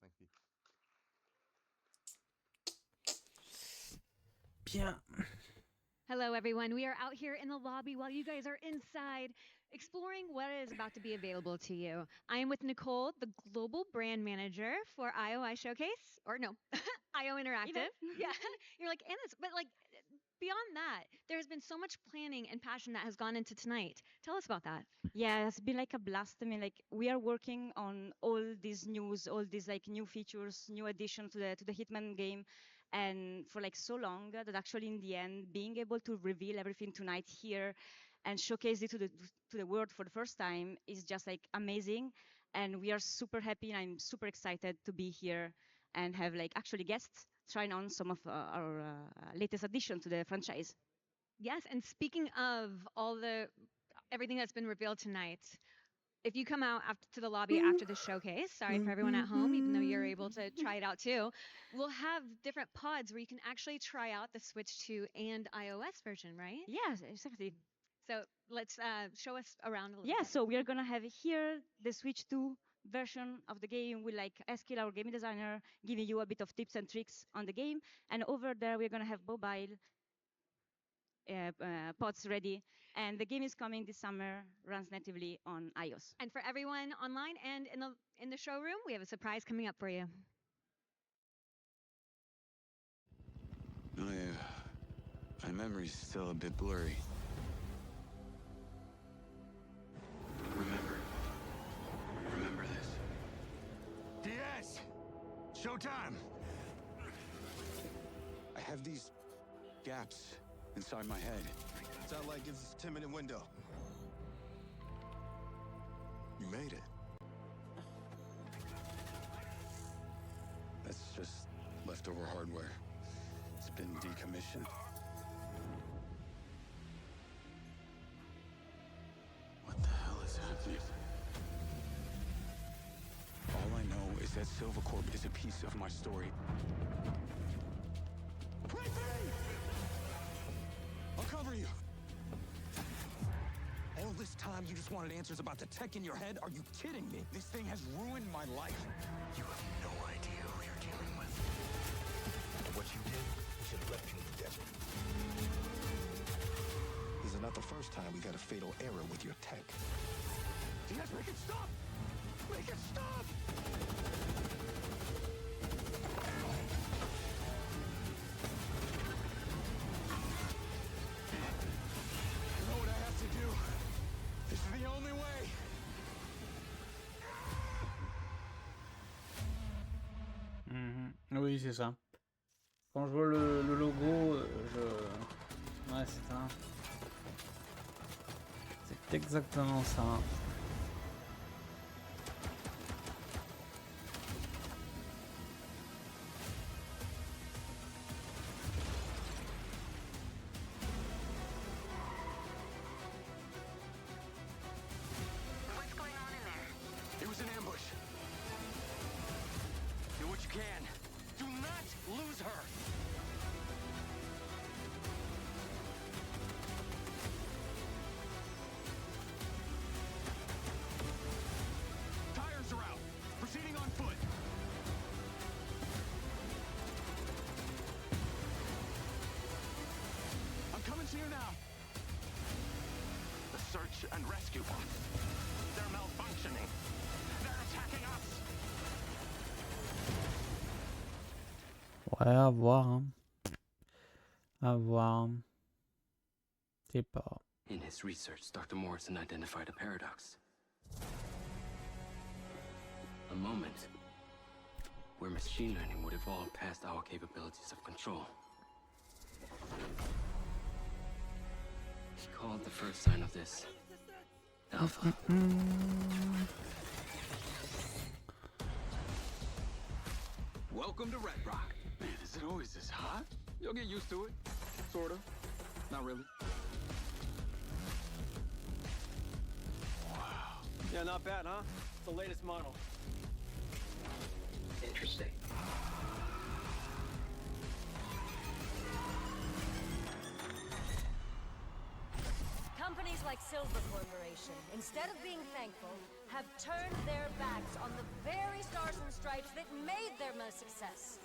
Thank you. Bien. Hello, everyone. We are out here in the lobby while you guys are inside exploring what is about to be available to you. I am with Nicole, the global brand manager for IOI Showcase, or no, IO Interactive. Yeah, you're like, Anna's, but like beyond that, there has been so much planning and passion that has gone into tonight. Tell us about that. Yeah, it's been like a blast. I mean, like we are working on all these news, all these like new features, new additions to the Hitman game, and for like so long that actually in the end, being able to reveal everything tonight here and showcase it to the world for the first time is just like amazing. And we are super happy, and I'm super excited to be here and have like actually guests trying on some of our latest addition to the franchise. Yes, and speaking of everything that's been revealed tonight, if you come out to the lobby after the showcase, sorry for everyone at home, even though you're able to try it out too, we'll have different pods where you can actually try out the Switch 2 and iOS version, right? Yes, exactly. So let's show us around a little bit. Yeah, So we are going to have here the Switch 2 version of the game with like Eskil, our game designer, giving you a bit of tips and tricks on the game. And over there, we're going to have mobile pods ready. And the game is coming this summer, runs natively on iOS. And for everyone online and in the showroom, we have a surprise coming up for you. My memory's still a bit blurry. Remember this. Diaz! Showtime! I have these gaps inside my head. Satellite gives us a 10-minute window. You made it. That's just leftover hardware. It's been decommissioned. What the hell is happening? All I know is that Silvercorp is a piece of my story. I'll cover you. All this time you just wanted answers about the tech in your head? Are you kidding me? This thing has ruined my life. You have no idea who you're dealing with. What you did should have left you in the desert. This is not the first time we've had a fatal error with your tech. Yes, make it stop! Make it stop! Oui, c'est ça. Quand je vois le logo, je... Ouais, c'est ça. C'est exactement ça. It was an ambush. Do what you can. Do not lose her. Tires are out. Proceeding on foot. I'm coming to you now. The search and rescue bots. They're malfunctioning. They're attacking us. Ouais, à voir. Hein. À voir. C'est pas. In his research, Dr. Morrison identified a paradox. A moment where machine learning would evolve past our capabilities of control. He called the first sign of this Alpha. Welcome to Red Rock. Man, is it always this hot? You'll get used to it. Sort of. Not really. Wow. Yeah, not bad, huh? It's the latest model. Interesting. Companies like Silver Corporation, instead of being thankful, have turned their backs on the very stars and stripes that made them a success.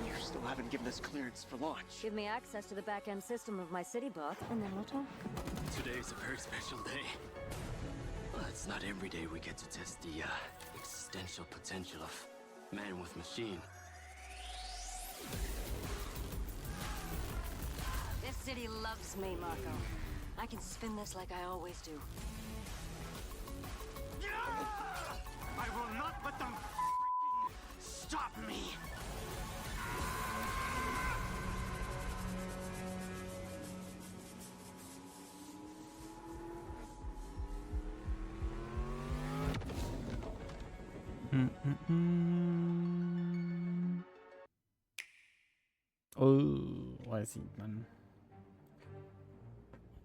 You still haven't given us clearance for launch. Give me access to the back-end system of my city bot, and then we'll talk. Today is a very special day. Well, it's not every day we get to test the existential potential of man with machine. This city loves me, Marco. I can spin this like I always do. I will not let them stop me. Oh, ouais, c'est Hitman.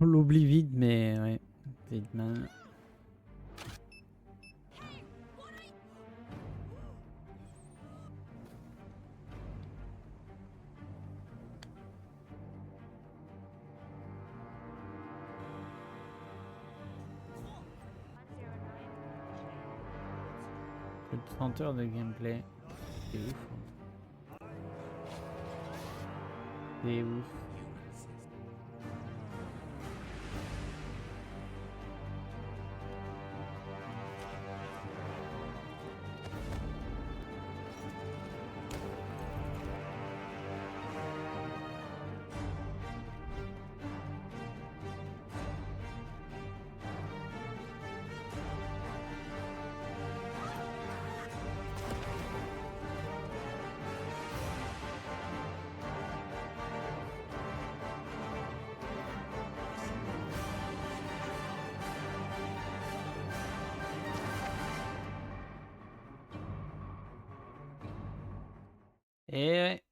On l'oublie vite, mais ouais, c'est Hitman. Plus de 30 heures de gameplay. C'est ouf. Hein. C'est ouf. Et ouais.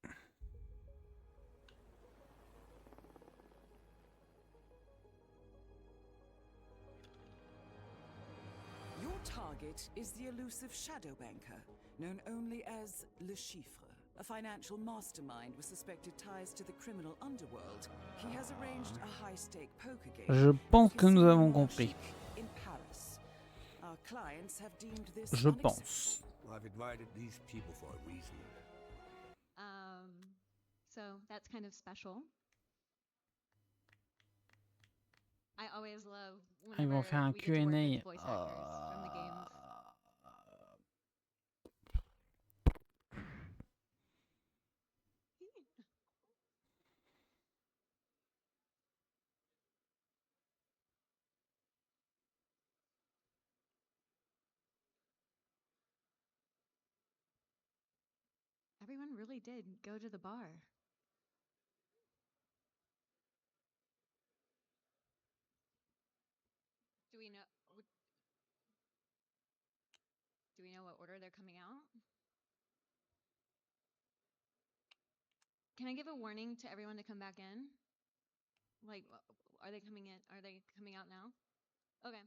Your target is the elusive shadow banker, known only as Le Chiffre. A financial mastermind with suspected ties to the criminal underworld. He has arranged a high-stake poker game. Je pense que nous avons compris. In Paris. Our clients have deemed this Je pense. Well, I've invited these people for a reason. So that's kind of special. I always love Ils vont faire un we get to work Q&A. with voice actors from the games. Everyone really did go to the bar. Do we know? Do we know what order they're coming out? Can I give a warning to everyone to come back in? Like, are they coming in? Are they coming out now? Okay.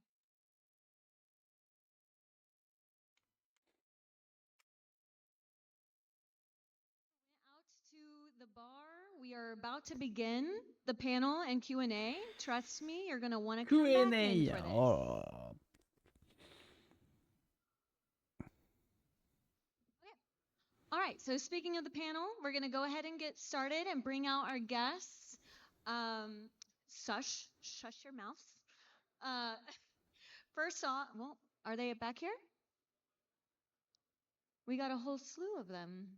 Out to the bar. We are about to begin the panel and Q&A. Trust me, you're going to want to come back in Q&A. for this. Oh. All right, so speaking of the panel, we're going to go ahead and get started and bring out our guests. Shush your mouths. First off, well, are they back here? We got a whole slew of them.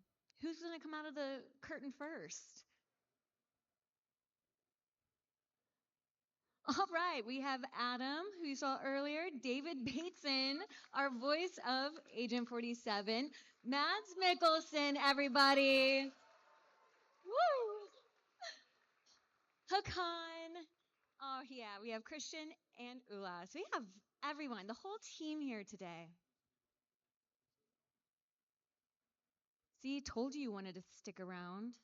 Who's going to come out of the curtain first? All right, we have Adam, who you saw earlier, David Bateson, our voice of Agent 47, Mads Mikkelsen, everybody. Woo! Hakan. Oh, yeah, we have Christian and Ula. So we have everyone, the whole team here today. See, told you wanted to stick around.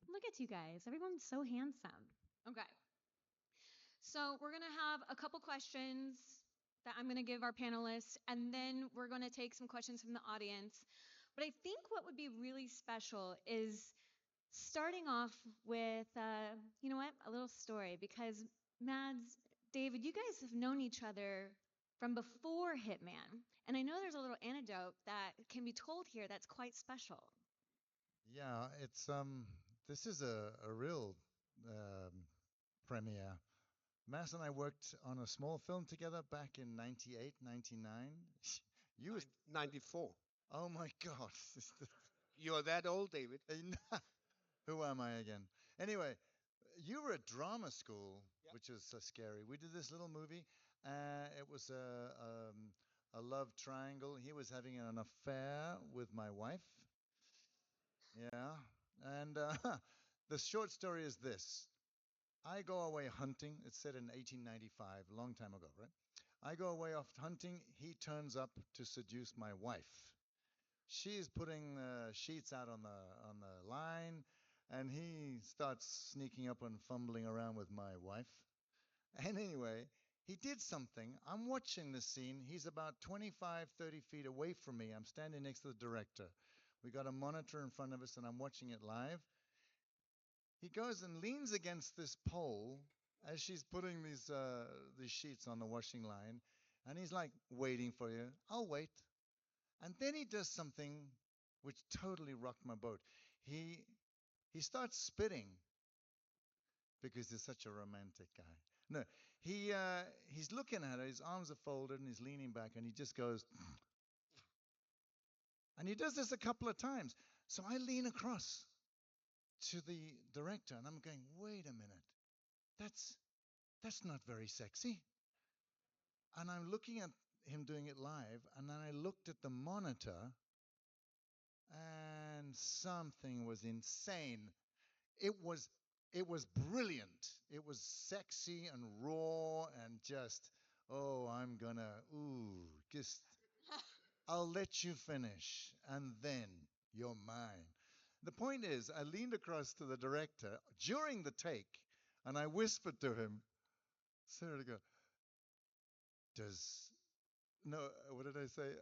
Look at you guys. Everyone's so handsome. Okay. So we're going to have a couple questions that I'm going to give our panelists, and then we're going to take some questions from the audience. But I think what would be really special is starting off with, you know what, a little story. Because Mads, David, you guys have known each other from before Hitman. And I know there's a little anecdote that can be told here that's quite special. Yeah, it's this is a real premiere. Mass and I worked on a small film together back in 98, 99. You was 94. Oh my God. You're that old, David. Who am I again? Anyway, you were at drama school, which is so scary. We did this little movie. It was a love triangle. He was having an affair with my wife. Yeah. And the short story is this. I go away hunting. It's set in 1895, a long time ago, right? I go away off hunting. He turns up to seduce my wife. She's putting sheets out on the line, and he starts sneaking up and fumbling around with my wife. And anyway, he did something. I'm watching the scene. He's about 25, 30 feet away from me. I'm standing next to the director. We got a monitor in front of us, and I'm watching it live. He goes and leans against this pole as she's putting these sheets on the washing line, and he's like, waiting for you. I'll wait. And then he does something which totally rocked my boat. He starts spitting because he's such a romantic guy. No, he's looking at her. His arms are folded, and he's leaning back, and he just goes, and he does this a couple of times. So I lean across to the director, and I'm going, wait a minute, that's not very sexy. And I'm looking at him doing it live, and then I looked at the monitor, and something was insane. It was brilliant. It was sexy and raw and just, I'll let you finish, and then you're mine. The point is, I leaned across to the director during the take, and I whispered to him, Sarah, to go, what did I say?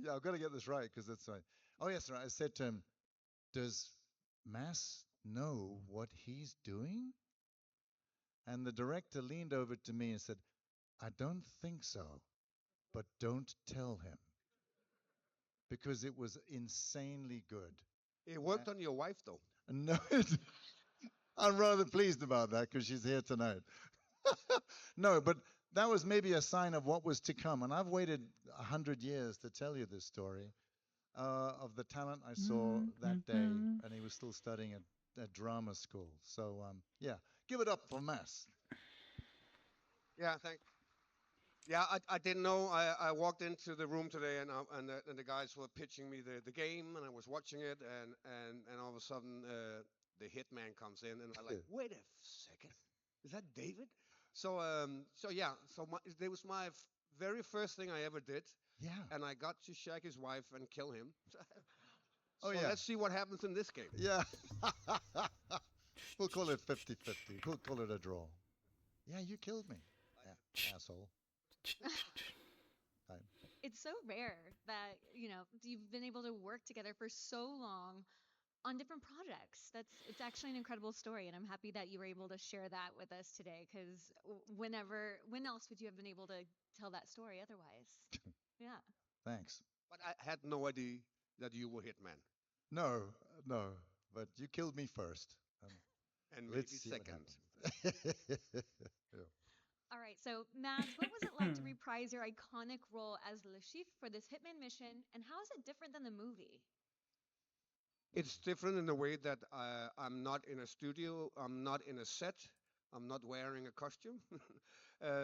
Yeah, I've got to get this right, because that's right. Oh, yes, right. I said to him, does Mass know what he's doing? And the director leaned over to me and said, I don't think so, but don't tell him. Because it was insanely good. It worked on your wife, though. No, I'm rather pleased about that because she's here tonight. No, but that was maybe a sign of what was to come. And I've waited 100 years to tell you this story of the talent I saw that day. And he was still studying at drama school. So, yeah, give it up for Mass. Yeah, thanks. Yeah, I didn't know. I walked into the room today, and the guys were pitching me the game, and I was watching it, and all of a sudden the hitman comes in, and I'm like, wait a second, is that David? So yeah, it was my very first thing I ever did. Yeah. And I got to shag his wife and kill him. Oh, So yeah. let's see what happens in this game. Yeah. We'll call it 50-50. We'll call it a draw. Yeah, you killed me. Yeah, asshole. It's so rare that, you've been able to work together for so long on different projects. It's actually an incredible story, and I'm happy that you were able to share that with us today, because when else would you have been able to tell that story otherwise? Yeah. Thanks. But I had no idea that you were Hitman. No, no, but you killed me first. And let's maybe see what second. happens. Yeah. All right, so Mads, what was it like to reprise your iconic role as Le Chiffre for this Hitman mission, and how is it different than the movie? It's different in the way that I'm not in a studio, I'm not in a set, I'm not wearing a costume.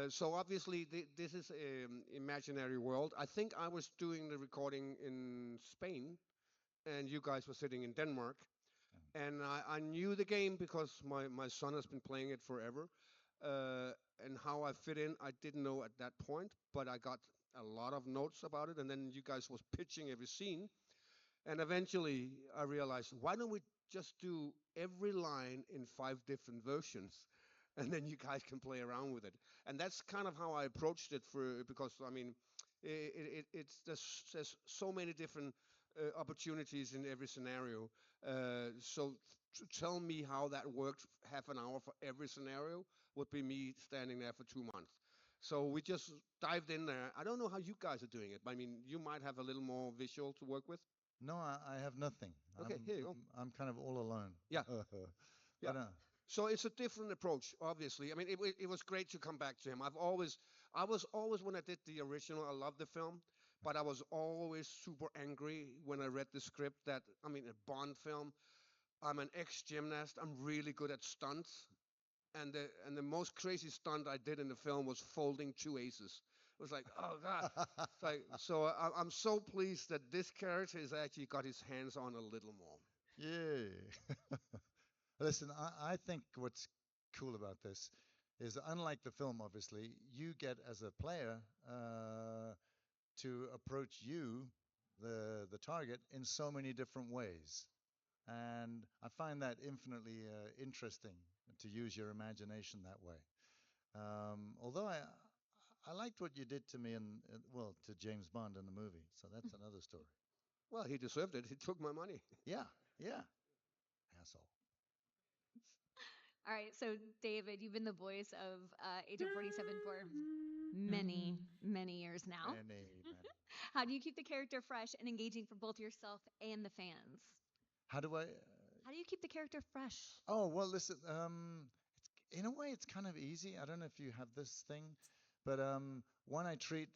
So obviously this is an imaginary world. I think I was doing the recording in Spain, and you guys were sitting in Denmark. And I knew the game because my son has been playing it forever. And how I fit in, I didn't know at that point, but I got a lot of notes about it. And then you guys was pitching every scene. And eventually I realized, why don't we just do every line in 5 different versions? And then you guys can play around with it. And that's kind of how I approached it because, I mean, there's so many different opportunities in every scenario. So to tell me how that worked half an hour for every scenario would be me standing there for 2 months. So we just dived in there. I don't know how you guys are doing it, but I mean, you might have a little more visual to work with. No, I have nothing. Okay, here you go. I'm kind of all alone. Yeah. Yeah. But, So it's a different approach, obviously. I mean, it was great to come back to him. I was always, when I did the original, I loved the film, but I was always super angry when I read the script that, I mean, a Bond film, I'm an ex-gymnast, I'm really good at stunts, and the most crazy stunt I did in the film was folding 2 aces. It was like, oh God. I'm so pleased that this character has actually got his hands on a little more. Yeah. Listen, I think what's cool about this is, unlike the film, obviously, you get as a player to approach you, the target, in so many different ways. And I find that infinitely interesting to use your imagination that way. Although I liked what you did to me to James Bond in the movie, so that's another story. Well, he deserved it. He took my money. Yeah, asshole. All right, so David, you've been the voice of Agent 47 for many, many years now. Many. How do you keep the character fresh and engaging for both yourself and the fans? How do you keep the character fresh? Oh, well, listen, in a way, it's kind of easy. I don't know if you have this thing, but one, I treat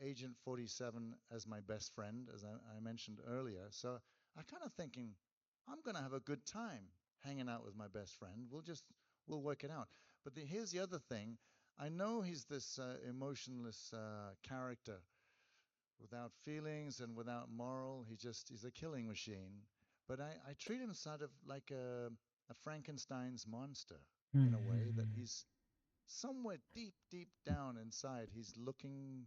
Agent 47 as my best friend, as I mentioned earlier. So I kind of thinking, I'm going to have a good time hanging out with my best friend. We'll work it out. But here's the other thing. I know he's this emotionless character without feelings and without moral. He's a killing machine. But I treat him sort of like a Frankenstein's monster in a way, that he's somewhere deep down inside. He's looking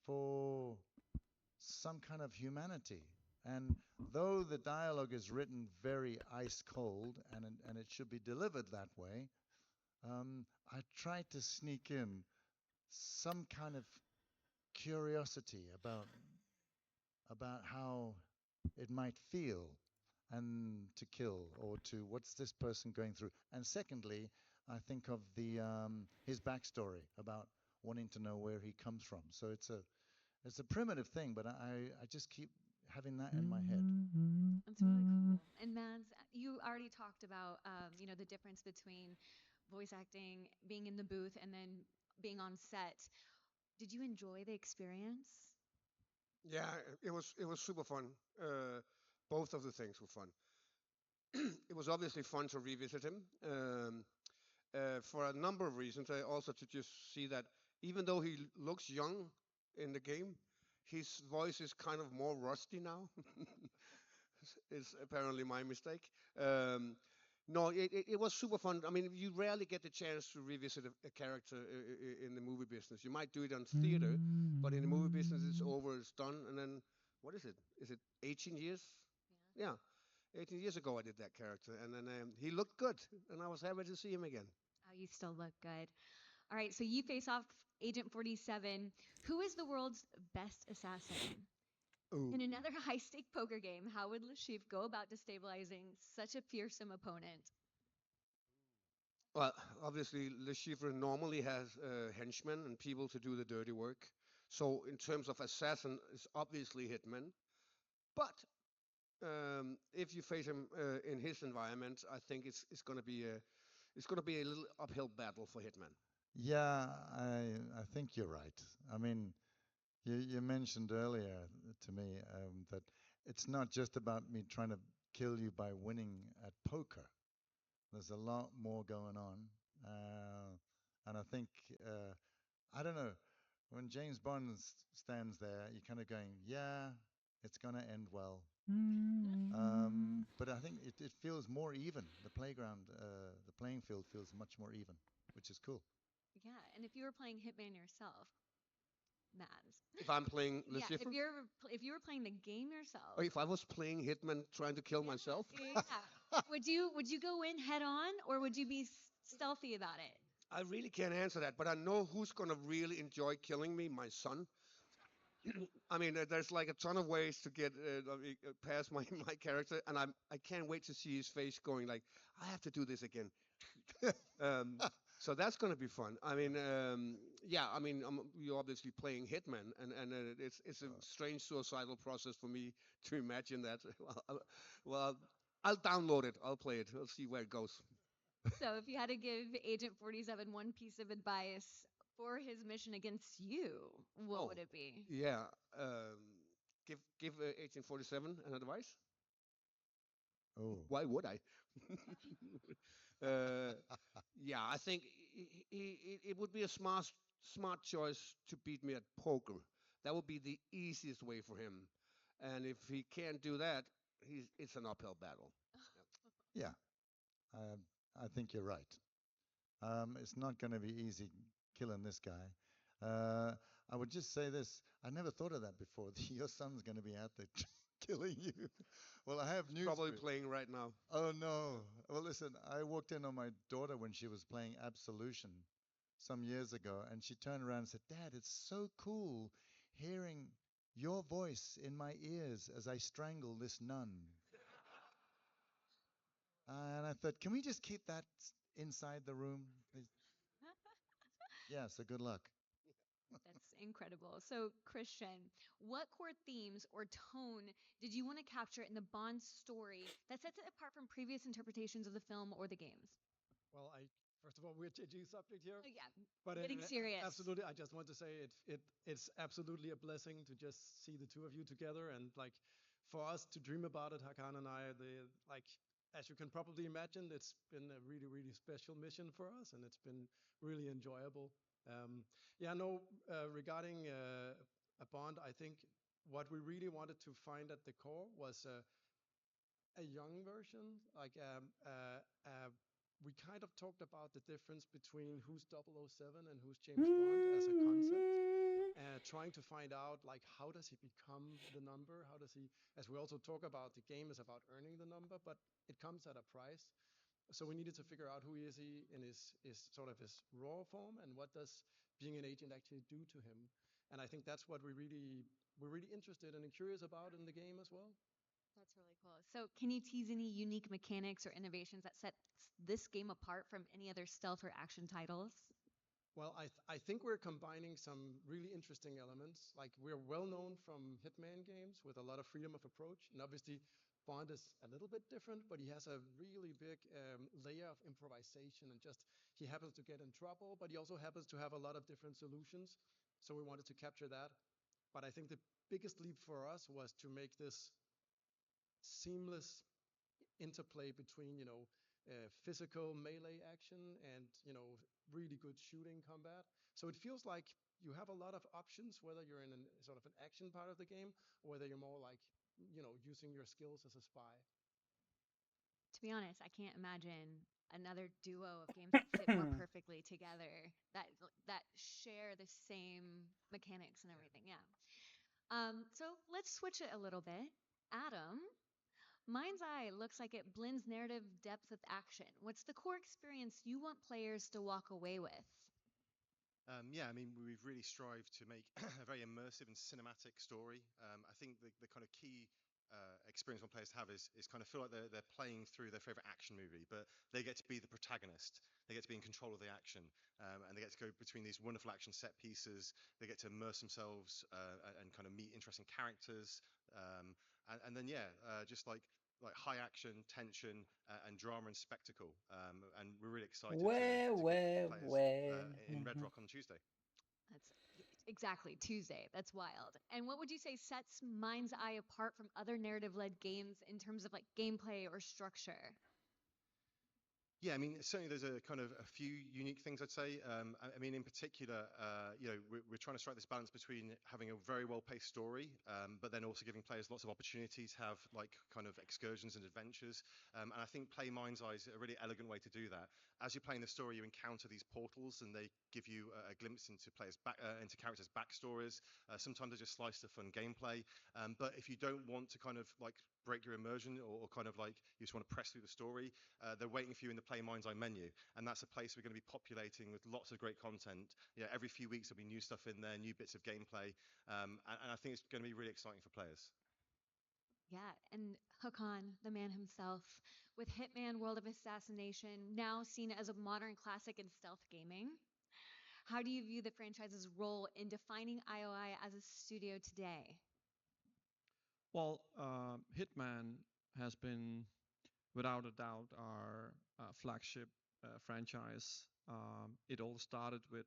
for some kind of humanity. And though the dialogue is written very ice cold, and it should be delivered that way, I try to sneak in some kind of curiosity about how it might feel and to kill, or to what's this person going through. And secondly, I think of his backstory about wanting to know where he comes from. So it's a primitive thing, but I just keep having that in my head. That's really cool. And Mads, you already talked about the difference between voice acting, being in the booth, and then being on set. Did you enjoy the experience? Yeah, it was super fun. Both of the things were fun. It was obviously fun to revisit him for a number of reasons. I also to just see that Even though he looks young in the game, his voice is kind of more rusty now. It's apparently my mistake. Um, no, it was super fun. I mean, you rarely get the chance to revisit a character in the movie business. You might do it on theater, but in the movie business, it's over, it's done. And then, what is it? Is it 18 years? Yeah, 18 years ago I did that character, and then he looked good, and I was happy to see him again. Oh, you still look good. All right, so you face off Agent 47. Who is the world's best assassin? Ooh. In another high stake poker game, how would Lashif go about destabilizing such a fearsome opponent? Well, obviously, Le Chiffre normally has henchmen and people to do the dirty work. So, in terms of assassin, it's obviously Hitman. But if you face him in his environment, I think it's gonna be a little uphill battle for Hitman. Yeah, I think you're right. I mean, you mentioned earlier to me that it's not just about me trying to kill you by winning at poker. There's a lot more going on, and I think I don't know when James Bond stands there, you're kind of going, yeah, it's gonna end well. But I think it feels more even. The playground, the playing field feels much more even, which is cool. Yeah, and if you were playing Hitman yourself, Mads. If I'm playing Le Yeah, Chiffre, if you were playing the game yourself. or if I was playing Hitman trying to kill myself, Yeah. Would you go in head on or would you be stealthy about it? I really can't answer that. But I know who's gonna really enjoy killing me, my son. I mean, there's like a ton of ways to get past my my character, and I can't wait to see his face going like, I have to do this again. um, so that's going to be fun. I mean, yeah, I mean, you're obviously playing Hitman, and it's a strange suicidal process for me to imagine that. Well, I'll download it. I'll play it. I'll see where it goes. So if you had to give Agent 47 one piece of advice for his mission against you, what would it be? Yeah, give 1847 an advice. Oh. Why would I? uh, yeah, I think it would be a smart choice to beat me at poker. That would be the easiest way for him. And if he can't do that, it's an uphill battle. Yeah, I think you're right. It's not going to be easy killing this guy. I would just say this. I never thought of that before. Your son's going to be out there killing you. Well, I have news. Probably for you. playing right now. Oh, no. Well, listen, I walked in on my daughter when she was playing Absolution some years ago, and she turned around and said, Dad, it's so cool hearing your voice in my ears as I strangle this nun. And I thought, can we just keep that inside the room, please? Yeah, so good luck. That's incredible. So, Christian, what core themes or tone did you want to capture in the Bond story that sets it apart from previous interpretations of the film or the games? Well, first of all, we're changing subject here. Oh, yeah, But getting serious. absolutely, I just want to say it's absolutely a blessing to just see the two of you together and like for us to dream about it, Hakan and I. As you can probably imagine, it's been a really special mission for us, and it's been really enjoyable. Yeah, no, regarding a Bond, I think what we really wanted to find at the core was a young version. We kind of talked about the difference between who's 007 and who's James Bond as a concept. Trying to find out like how does he become the number? How does he? As we also talk about, the game is about earning the number, but it comes at a price. So we needed to figure out who is he in his sort of his raw form, and what does being an agent actually do to him. And I think that's what we're really interested and curious about in the game as well. That's really cool. So, can you tease any unique mechanics or innovations that set this game apart from any other stealth or action titles? Well, I think we're combining some really interesting elements. Like we're well known from Hitman games with a lot of freedom of approach, and obviously Bond is a little bit different, but he has a really big layer of improvisation, and just he happens to get in trouble, but he also happens to have a lot of different solutions. So we wanted to capture that. But I think the biggest leap for us was to make this seamless interplay between physical melee action and really good shooting combat. So it feels like you have a lot of options, whether you're in sort of an action part of the game, or whether you're more like, using your skills as a spy. To be honest, I can't imagine another duo of games that fit more perfectly together, that share the same mechanics and everything. Yeah. So let's switch it a little bit. Adam, Mind's Eye looks like it blends narrative depth with action. What's the core experience you want players to walk away with? Yeah, I mean, we've really strived to make a very immersive and cinematic story. I think the kind of key experience one players have is kind of feel like they're playing through their favorite action movie, but they get to be the protagonist. They get to be in control of the action, and they get to go between these wonderful action set pieces. They get to immerse themselves and kind of meet interesting characters, and then yeah, just like high action, tension, and drama and spectacle. And we're really excited to get players in Red Rock on Tuesday. That's exactly Tuesday. That's wild. And what would you say sets Mind's Eye apart from other narrative-led games in terms of like gameplay or structure? Yeah, I mean, certainly there's a kind of a few unique things I'd say. I mean, in particular, we're trying to strike this balance between having a very well-paced story, but then also giving players lots of opportunities to have like kind of excursions and adventures. And I think Play Mind's Eye is a really elegant way to do that. As you're playing the story, you encounter these portals, and they give you a glimpse into into characters' backstories. Sometimes they're just sliced of fun gameplay. But if you don't want to kind of like break your immersion or kind of like you just want to press through the story, they're waiting for you in the Play Mind's Eye menu, and that's a place we're going to be populating with lots of great content. Every few weeks there'll be new stuff in there, new bits of gameplay, and I think it's going to be really exciting for players. Yeah, and Hakan, the man himself, with Hitman World of Assassination now seen as a modern classic in stealth gaming. How do you view the franchise's role in defining IOI as a studio today? Well, Hitman has been, without a doubt, our flagship franchise. It all started with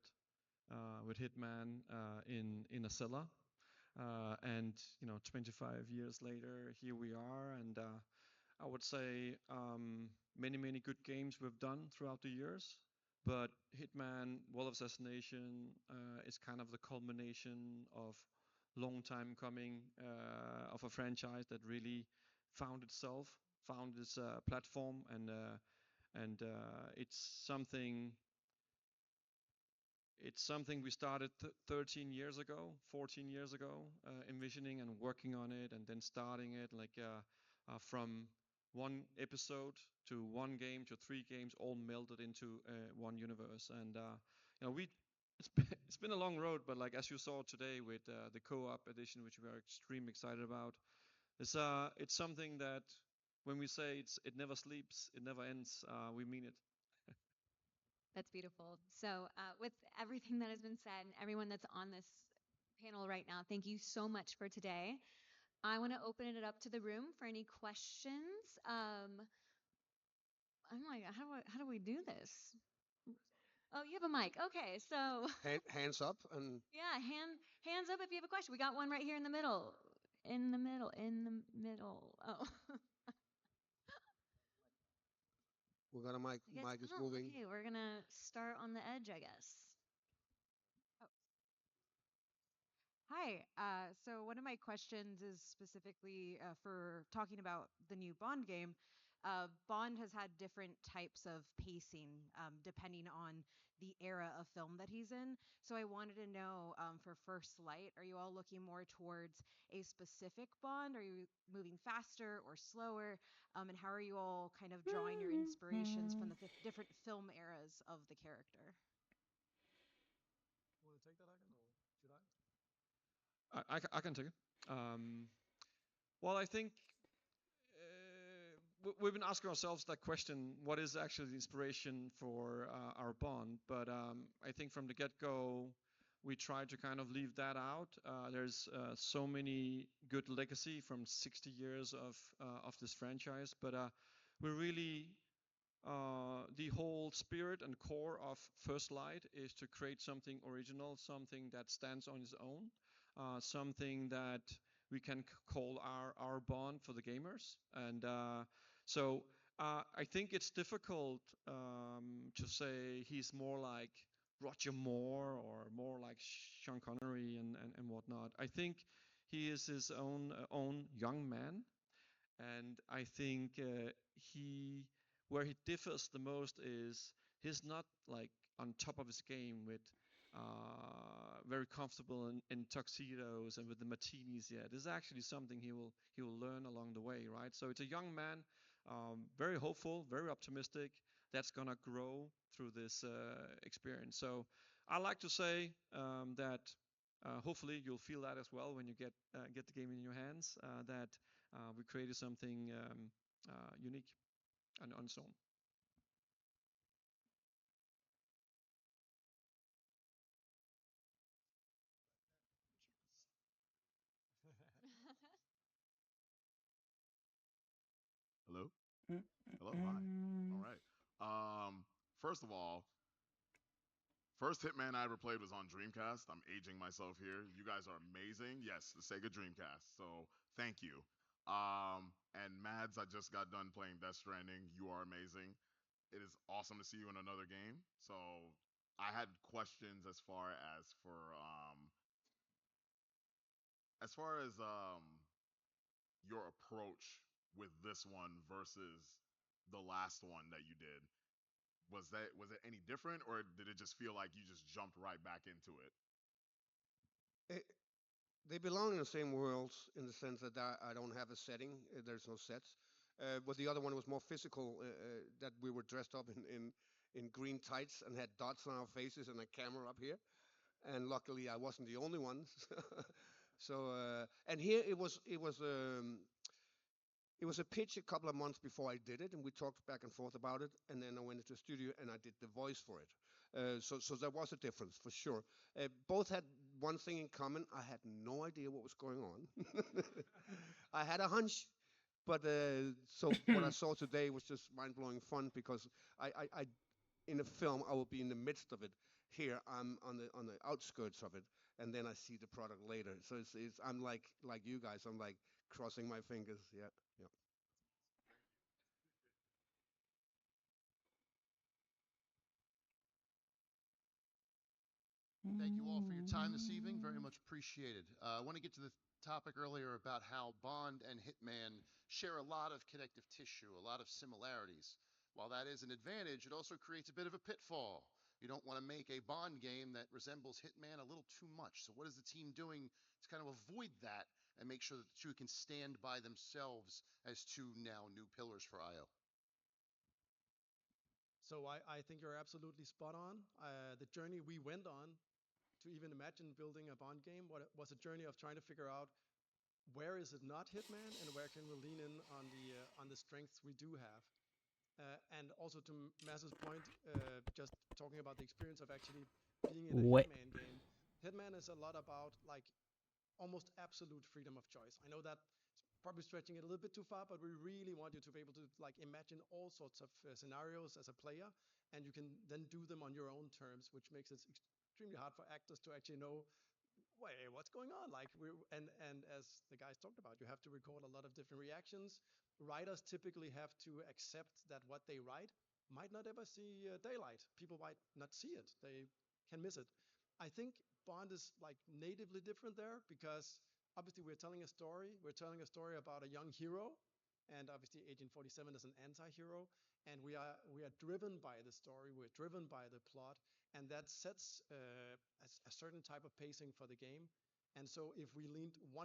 Hitman in a cellar, and 25 years later, here we are. And I would say many good games we've done throughout the years. But Hitman: World of Assassination is kind of the culmination of long time coming of a franchise that really found itself, found its platform, and it's something we started 13 years ago, 14 years ago, envisioning and working on it, and then starting it from one episode to one game to three games, all melded into one universe. And it's been a long road, but like as you saw today with the co-op edition, which we are extremely excited about, it's something that when we say it never sleeps, it never ends, we mean it. That's beautiful. So, with everything that has been said and everyone that's on this panel right now, thank you so much for today. I want to open it up to the room for any questions. I'm like, how do we do this? Oh, you have a mic. Okay, so Hands up and yeah, hands up if you have a question. We got one right here in the middle. In the middle. Oh. we got a mic. Mic is moving. Okay, we're gonna start on the edge, I guess. Hi. So one of my questions is specifically for talking about the new Bond game. Bond has had different types of pacing depending on the era of film that he's in. So I wanted to know for First Light, are you all looking more towards a specific Bond? Are you moving faster or slower? And how are you all kind of drawing your inspirations from the different film eras of the character? Want to take that, Hakan, or should I? I can take it. Well, I think we've been asking ourselves that question: what is actually the inspiration for our Bond? But I think from the get-go, we tried to kind of leave that out. There's so many good legacy from 60 years of this franchise, but we really the whole spirit and core of First Light is to create something original, something that stands on its own, something that we can call our Bond for the gamers. And so I think it's difficult to say he's more like Roger Moore or more like Sean Connery and whatnot. I think he is his own young man, and I think he where he differs the most is he's not like on top of his game with very comfortable in tuxedos and with the martinis yet. This is actually something he will learn along the way, right? So it's a young man, very hopeful, very optimistic. That's gonna grow through this experience. So I like to say that hopefully you'll feel that as well when you get the game in your hands. That we created something unique and on its own. Hello? Mm, Hello, hi. All mm. right. First of all, first Hitman I ever played was on Dreamcast. I'm aging myself here. You guys are amazing. Yes, the Sega Dreamcast. So thank you. And Mads, I just got done playing Death Stranding. You are amazing. It is awesome to see you in another game. So I had questions as far as your approach with this one versus the last one that you did. Was it any different, or did it just feel like you just jumped right back into it? Eh, they belong in the same worlds in the sense that I don't have a setting. There's no sets. But the other one was more physical. That we were dressed up in green tights and had dots on our faces and a camera up here. And luckily, I wasn't the only one. So and here it was a pitch a couple of months before I did it, and we talked back and forth about it. And then I went into the studio and I did the voice for it. So there was a difference for sure. Both had one thing in common: I had no idea what was going on. I had a hunch, but so what I saw today was just mind-blowing fun because I in a film I will be in the midst of it. Here I'm on the outskirts of it, and then I see the product later. So it's I'm like you guys. I'm like crossing my fingers. Yeah, yeah. Thank you all for your time this evening. Very much appreciated. I want to get to the topic earlier about how Bond and Hitman share a lot of connective tissue, a lot of similarities. While that is an advantage, it also creates a bit of a pitfall. You don't want to make a Bond game that resembles Hitman a little too much. So, what is the team doing to kind of avoid that and make sure that the two can stand by themselves as two now new pillars for IO? So I think you're absolutely spot on. The journey we went on to even imagine building a Bond game was a journey of trying to figure out where is it not Hitman and where can we lean in on the strengths we do have. And also to Maz's point, just talking about the experience of actually being in a Ouais. Hitman game. Hitman is a lot about like almost absolute freedom of choice. I know that probably stretching it a little bit too far, but we really want you to be able to like imagine all sorts of scenarios as a player, and you can then do them on your own terms, which makes it extremely hard for actors to actually know, wait, what's going on? Like and as the guys talked about, you have to record a lot of different reactions. Writers typically have to accept that what they write might not ever see daylight. People might not see it. They can miss it. I think Bond is like natively different there because obviously we're telling a story. We're telling a story about a young hero, and obviously Agent 47 is an anti-hero, and we are driven by the story. We're driven by the plot, and that sets a certain type of pacing for the game. And so if we leaned 100%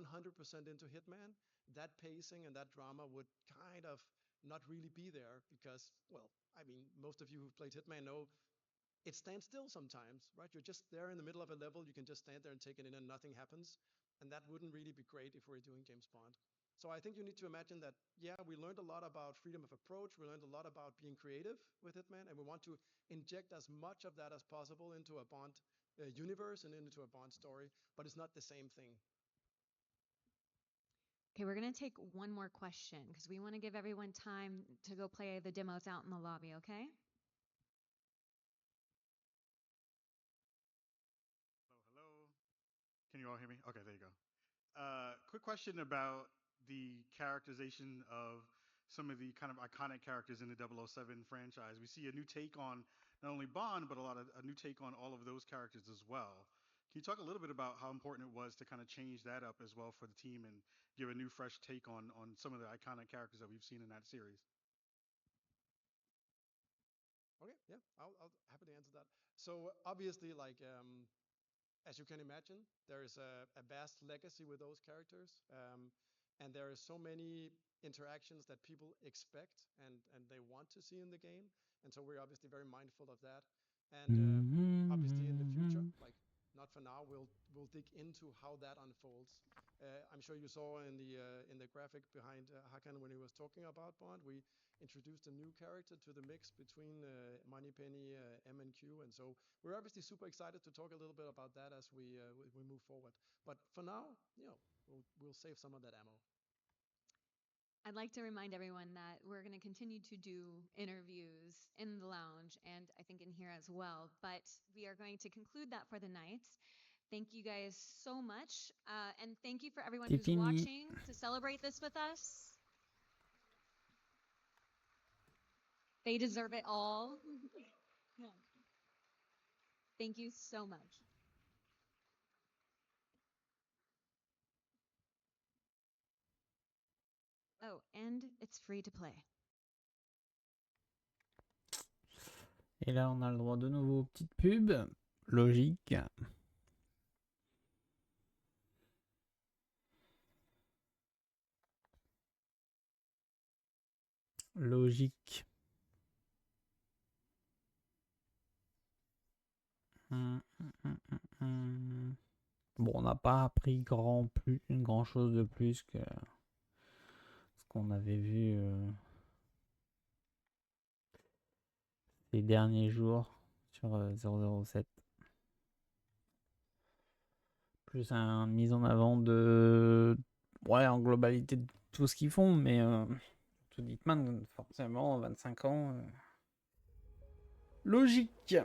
into Hitman, that pacing and that drama would kind of not really be there because, well, I mean, most of you who've played Hitman know it stands still sometimes, right? You're just there in the middle of a level, you can just stand there and take it in and nothing happens. And that wouldn't really be great if we were doing James Bond. So I think you need to imagine that, yeah, we learned a lot about freedom of approach, we learned a lot about being creative with Hitman, and we want to inject as much of that as possible into a Bond universe and into a Bond story, but it's not the same thing. Okay, we're going to take one more question because we want to give everyone time to go play the demos out in the lobby, okay? Hello, hello. Can you all hear me? Okay, there you go. Quick question about the characterization of some of the kind of iconic characters in the 007 franchise. We see a new take on not only Bond, but a new take on all of those characters as well. Can you talk a little bit about how important it was to kind of change that up as well for the team and give a new, fresh take on some of the iconic characters that we've seen in that series? Okay, yeah, I'll happy to answer that. So obviously, like as you can imagine, there is a vast legacy with those characters, and there are so many interactions that people expect and they want to see in the game, and so we're obviously very mindful of that. And obviously, in the future, like not for now, we'll dig into how that unfolds. I'm sure you saw in the graphic behind Hakan when he was talking about Bond, we introduced a new character to the mix between Moneypenny, M and Q, and so we're obviously super excited to talk a little bit about that as we move forward. But for now, we'll save some of that ammo. I'd like to remind everyone that we're going to continue to do interviews in the lounge and I think in here as well. But we are going to conclude that for the night. Thank you guys so much. And thank you for everyone who's watching to celebrate this with us. They deserve it all. Thank you so much. Oh, and it's free to play. Et là, on a le droit de nouveau aux petites pubs. Logique. Logique. Bon, on n'a pas appris grand chose de plus que ce qu'on avait vu ces derniers jours sur 007. Plus une mise en avant de... Ouais, en globalité de tout ce qu'ils font, mais tout Hitman, forcément, 25 ans. Logique.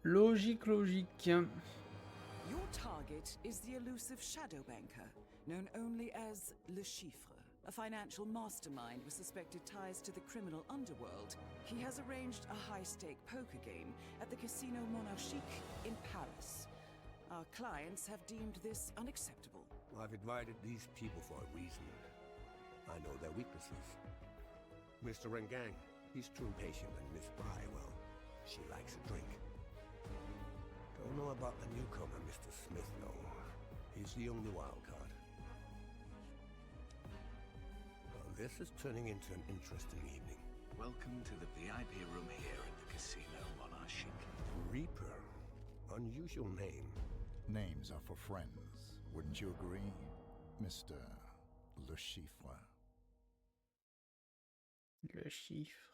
Logique. Your target is the elusive shadow banker, known only as Le Chiffre, a financial mastermind with suspected ties to the criminal underworld. He has arranged a high-stake poker game at the Casino Monarchique in Paris. Our clients have deemed this unacceptable. I've invited these people for a reason. I know their weaknesses. Mr. Rengang, he's too impatient, and Miss Bai, well, she likes a drink. Don't know about the newcomer, Mr. Smith, though. He's the only wild card. Well, this is turning into an interesting evening. Welcome to the VIP room here at the Casino Monarchique. Reaper. Unusual name. Names are for friends, wouldn't you agree, Mr. Le Chiffre? Le Chiffre.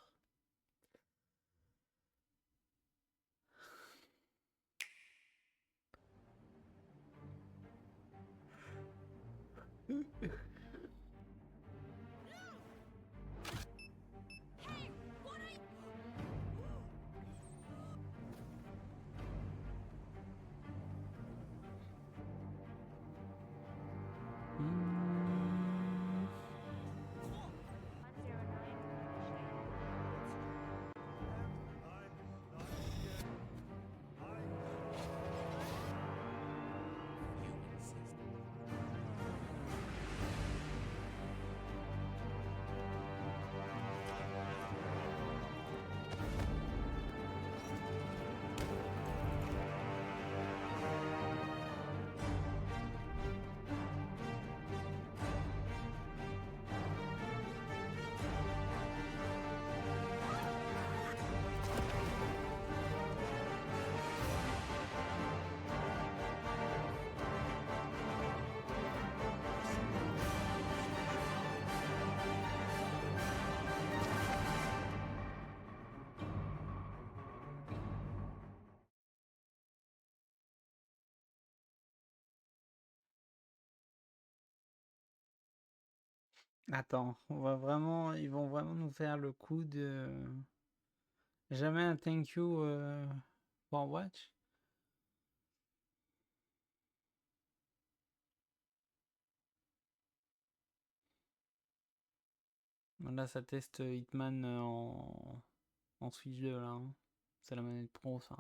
Attends, ils vont vraiment nous faire le coup de... Jamais un thank you for watch. Là, ça teste Hitman en Switch 2, là. Hein. C'est la manette pro, ça.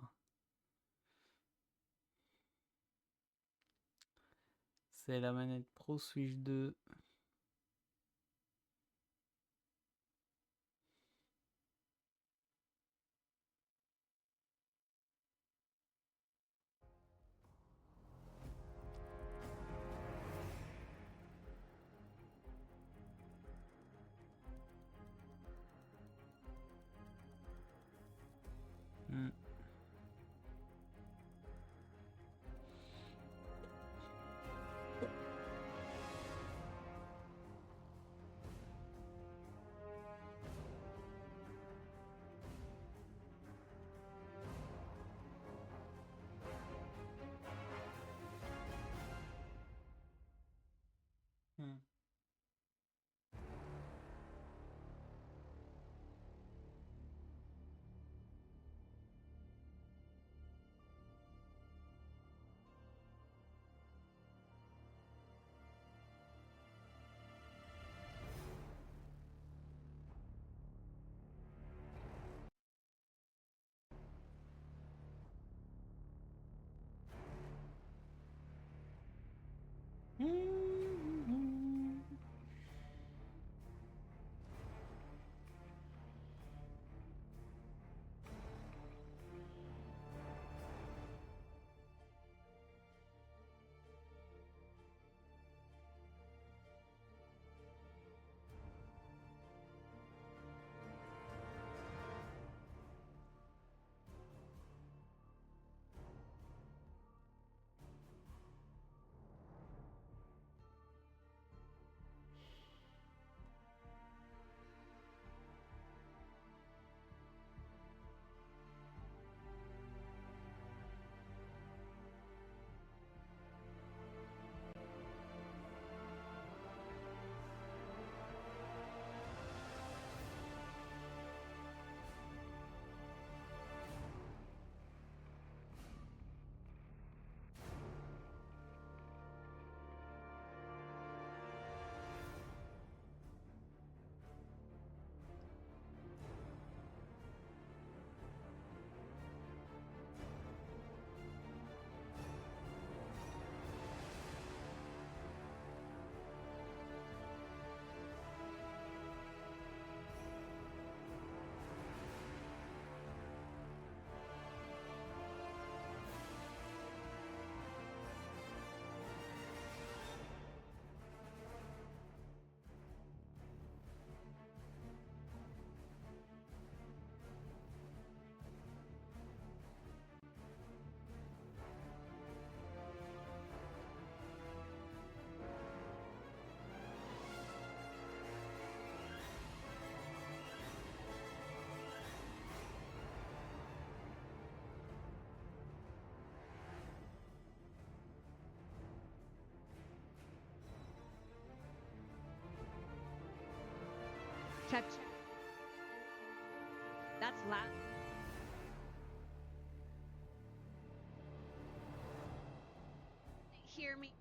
C'est la manette pro Switch 2. Check. That's loud. Hear me.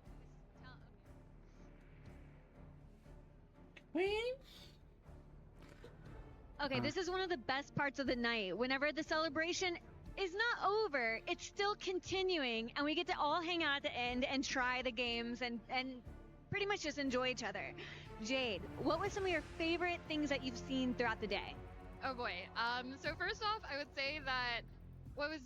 Okay, this is one of the best parts of the night. Whenever the celebration is not over, it's still continuing, and we get to all hang out at the end and try the games and pretty much just enjoy each other. Jade, what was some of your favorite things that you've seen throughout the day? Oh boy. So first off, I would say that what was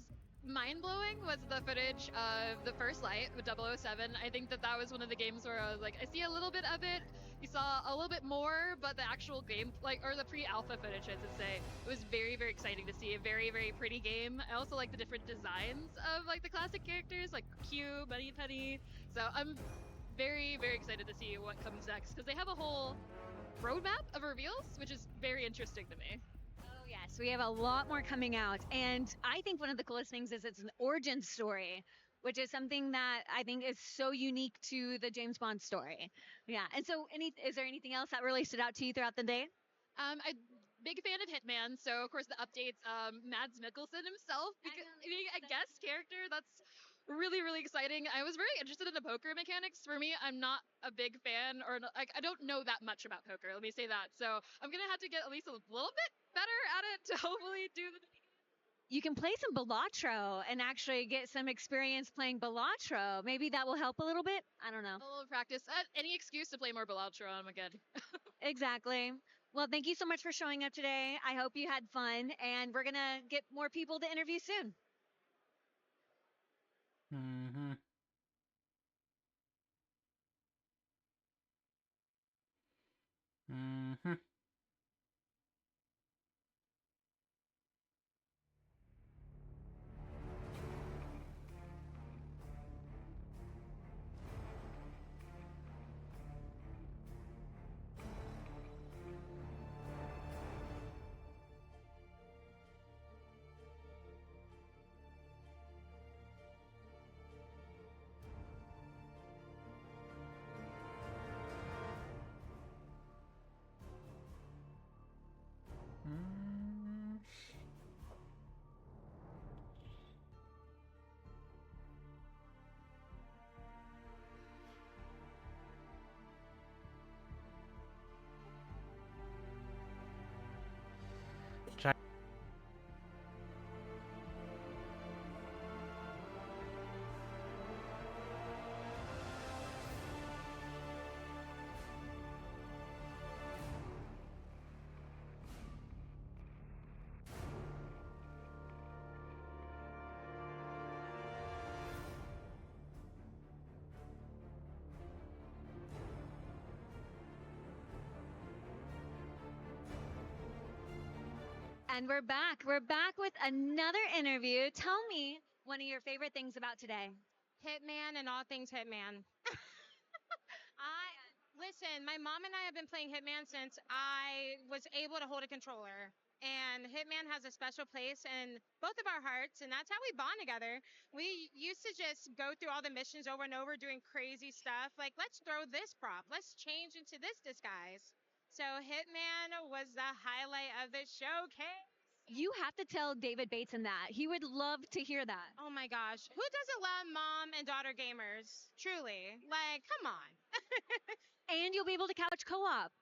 mind-blowing was the footage of the first light with 007. I think that was one of the games where I was like, I see a little bit of it. You saw a little bit more, but the actual game, or the pre-alpha footage, I should say, it was very, very exciting to see. A very, very pretty game. I also like the different designs of like the classic characters, like Q, Moneypenny. So I'm very, very excited to see what comes next, because they have a whole roadmap of reveals, which is very interesting to me. Oh yes, we have a lot more coming out, and I think one of the coolest things is it's an origin story, which is something that I think is so unique to the James Bond story. Yeah, and so is there anything else that really stood out to you throughout the day? I'm big fan of Hitman, so of course the updates, Mads Mikkelsen himself being a guest character, that's really, really exciting. I was very interested in the poker mechanics. For me, I'm not a big fan, or like I don't know that much about poker. Let me say that. So I'm gonna have to get at least a little bit better at it to hopefully do the. You can play some Balatro and actually get some experience playing Balatro. Maybe that will help a little bit. I don't know. A little practice. Any excuse to play more Balatro, I'm good. Exactly. Well, thank you so much for showing up today. I hope you had fun, and we're going to get more people to interview soon. Mm-hmm. Mm-hmm. And we're back. We're back with another interview. Tell me one of your favorite things about today. Hitman and all things Hitman. Listen, my mom and I have been playing Hitman since I was able to hold a controller. And Hitman has a special place in both of our hearts, and that's how we bond together. We used to just go through all the missions over and over doing crazy stuff. Like, let's throw this prop, let's change into this disguise. So Hitman was the highlight of the showcase. You have to tell David Bateson that. He would love to hear that. Oh my gosh. Who doesn't love mom and daughter gamers? Truly. Like, come on. And you'll be able to couch co-op.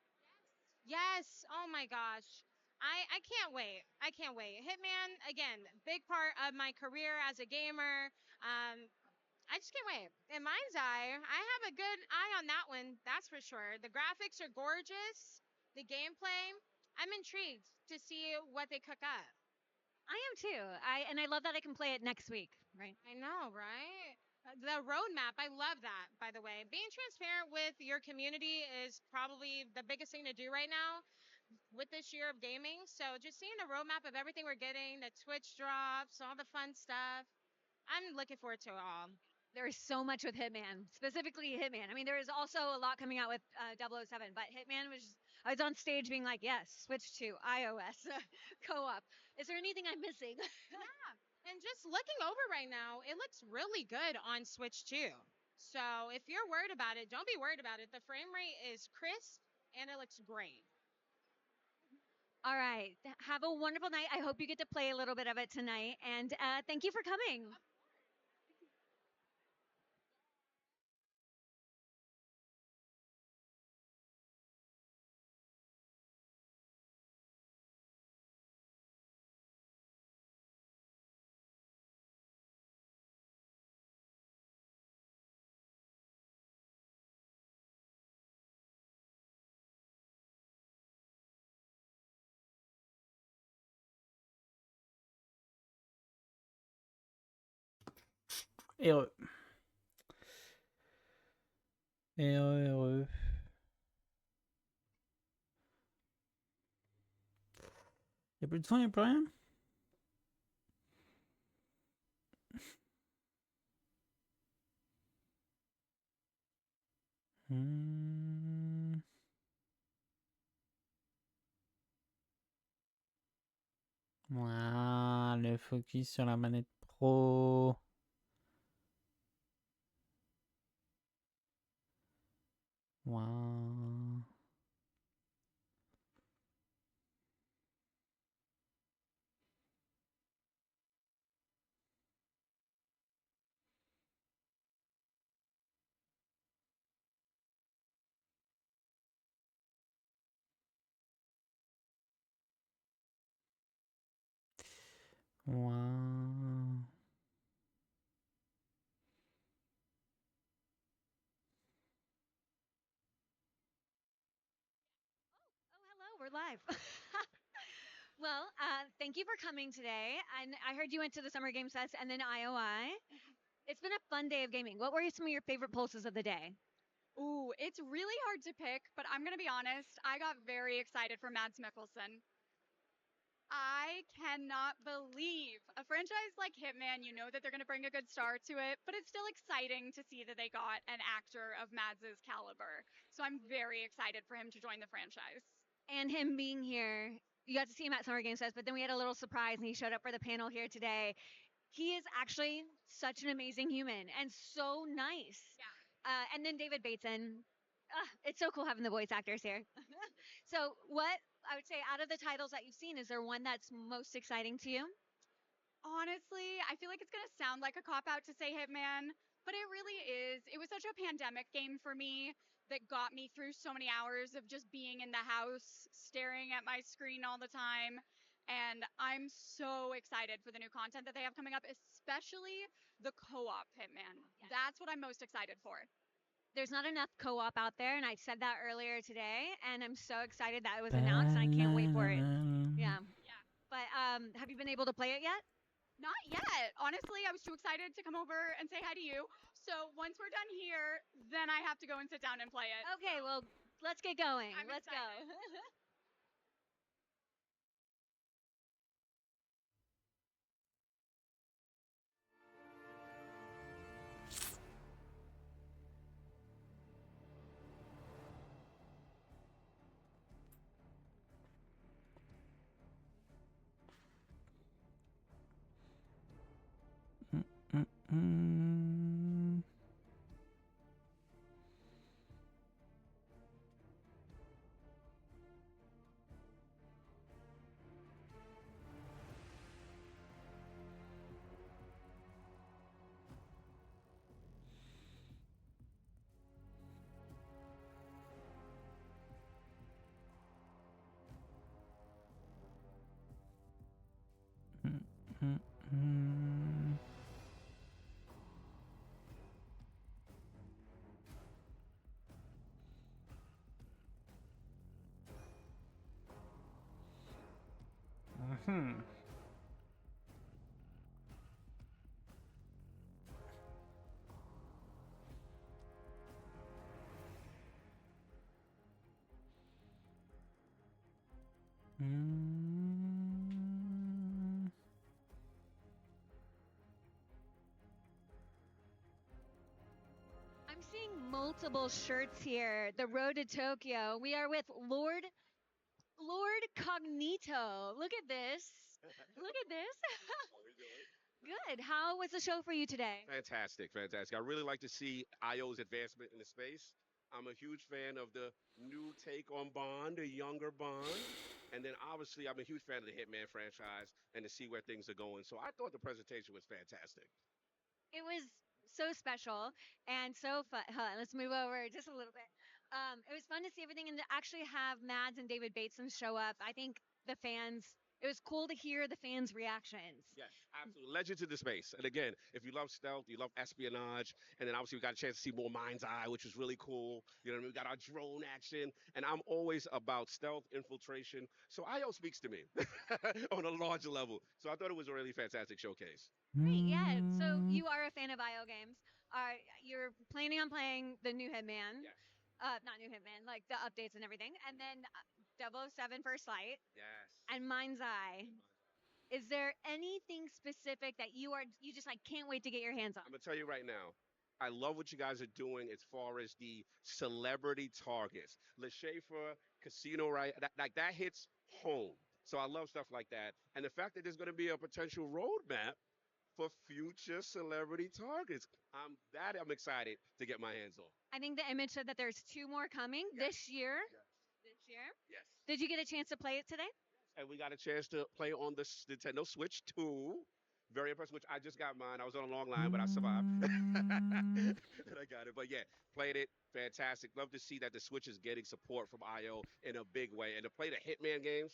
Yes. Oh my gosh. I can't wait. I can't wait. Hitman, again, big part of my career as a gamer. I just can't wait. In mind's eye, I have a good eye on that one. That's for sure. The graphics are gorgeous. The gameplay, I'm intrigued to see what they cook up. I am too. I love that I can play it next week, right? I know, right? The roadmap, I love that, by the way. Being transparent with your community is probably the biggest thing to do right now with this year of gaming. So just seeing the roadmap of everything we're getting, the Twitch drops, all the fun stuff, I'm looking forward to it all. There is so much with Hitman, specifically Hitman. I mean, there is also a lot coming out with 007, but Hitman I was on stage being like, yes, switch to iOS co-op. Is there anything I'm missing? Yeah. And just looking over right now, it looks really good on Switch too. So if you're worried about it, don't be worried about it. The frame rate is crisp and it looks great. All right. Have a wonderful night. I hope you get to play a little bit of it tonight. And thank you for coming. Heureux. Heureux, heureux. Y'a plus de son, y'a plus rien? Voilà, le focus sur la manette pro. Voilà. Wow. Hello, we're live. Well, thank you for coming today. And I heard you went to the Summer Games Fest and then IOI. It's been a fun day of gaming. What were some of your favorite pulses of the day? Ooh, it's really hard to pick, but I'm going to be honest. I got very excited for Mads Mikkelsen. I cannot believe a franchise like Hitman, you know that they're going to bring a good star to it, but it's still exciting to see that they got an actor of Mads's caliber. So I'm very excited for him to join the franchise. And him being here, you got to see him at Summer Games Fest, but then we had a little surprise and he showed up for the panel here today. He is actually such an amazing human and so nice. Yeah. And then David Bateson. It's so cool having the voice actors here. So, what I would say out of the titles that you've seen, is there one that's most exciting to you? Honestly, I feel like it's going to sound like a cop out to say Hitman, but it really is. It was such a pandemic game for me that got me through so many hours of just being in the house, staring at my screen all the time. And I'm so excited for the new content that they have coming up, especially the co-op Hitman. Yes. That's what I'm most excited for. There's not enough co-op out there, and I said that earlier today, and I'm so excited that it was announced, and I can't wait for it. Yeah. But have you been able to play it yet? Not yet. Honestly, I was too excited to come over and say hi to you. So once we're done here, then I have to go and sit down and play it. Okay, well, let's get going. Let's go. I'm seeing multiple shirts here. The Road to Tokyo. We are with Lord Cognito. Look at this. Look at this. Good. How was the show for you today? Fantastic, fantastic. I really like to see IO's advancement in the space. I'm a huge fan of the new take on Bond, the younger Bond. And then obviously I'm a huge fan of the Hitman franchise and to see where things are going. So I thought the presentation was fantastic. It was so special and so fun. Hold on, let's move over just a little bit. It was fun to see everything and to actually have Mads and David Bateson show up. I think the fans, it was cool to hear the fans' reactions. Yes, absolutely. Legends in the space. And again, if you love stealth, you love espionage, and then obviously we got a chance to see more Mind's Eye, which was really cool. You know what I mean? We got our drone action, and I'm always about stealth, infiltration. So IO speaks to me on a larger level. So I thought it was a really fantastic showcase. Great, yeah. So you are a fan of IO games. You're planning on playing the new Hitman. Yes. Not new Hitman, like the updates and everything. And then 007 First Light. Yes. And Mind's Eye. Is there anything specific that you just like can't wait to get your hands on? I'm gonna tell you right now. I love what you guys are doing as far as the celebrity targets. LeSchaefer, Casino, right? That hits home. So I love stuff like that. And the fact that there's gonna be a potential roadmap for future celebrity targets. I'm excited to get my hands on. I think the image said that there's 2 more coming this year. Yes. This year? Yes. Did you get a chance to play it today? And we got a chance to play on the Nintendo Switch 2. Very impressed, which I just got mine. I was on a long line, but I survived. And I got it. But yeah, played it. Fantastic. Love to see that the Switch is getting support from IO in a big way. And to play the Hitman games,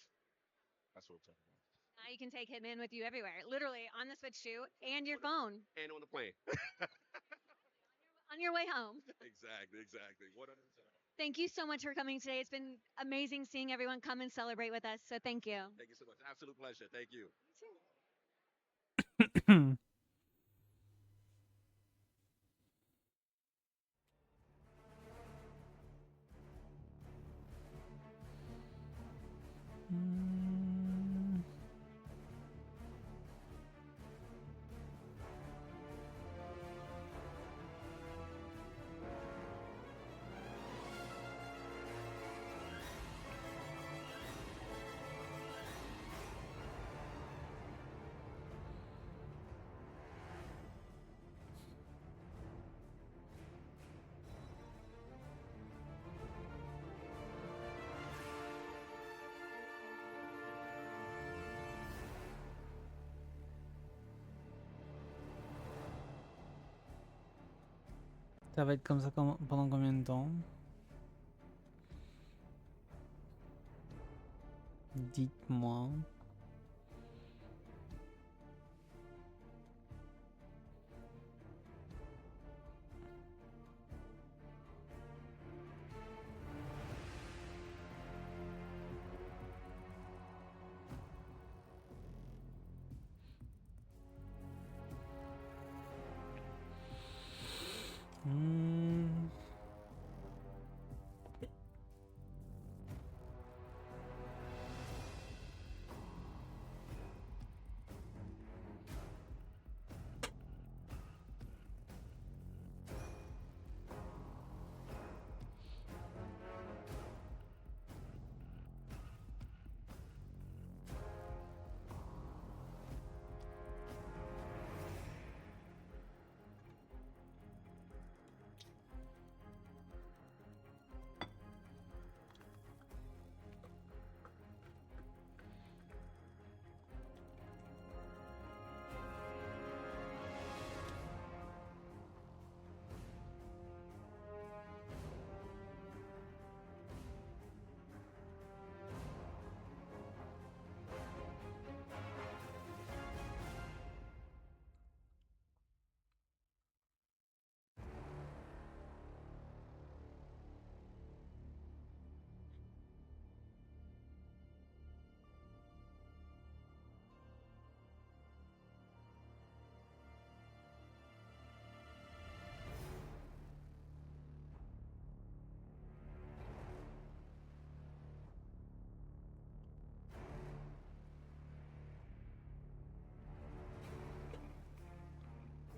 that's what I'm talking about. Now you can take Hitman with you everywhere, literally on the Switch 2 and your phone And on the plane. on your way home. Exactly. 100%. Thank you so much for coming today. It's been amazing seeing everyone come and celebrate with us. So thank you. Thank you so much. Absolute pleasure. Thank you. Ça va être comme ça pendant combien de temps? Dites-moi.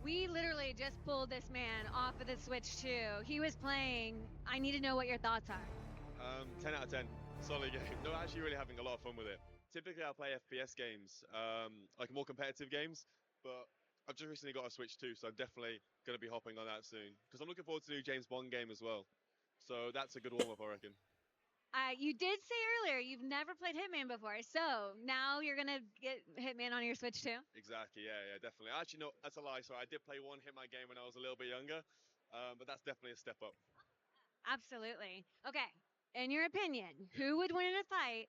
We literally just pulled this man off of the Switch 2. He was playing. I need to know what your thoughts are. 10 out of 10. Solid game. No, actually really having a lot of fun with it. Typically I play FPS games, like more competitive games, but I've just recently got a Switch 2, so I'm definitely going to be hopping on that soon. Because I'm looking forward to the new James Bond game as well. So that's a good warm-up, I reckon. You did say earlier you've never played Hitman before, so now you're gonna get Hitman on your Switch too? Exactly, yeah, definitely. Actually, no, that's a lie. So I did play one Hitman game when I was a little bit younger, but that's definitely a step up. Absolutely. Okay, in your opinion, who would win in a fight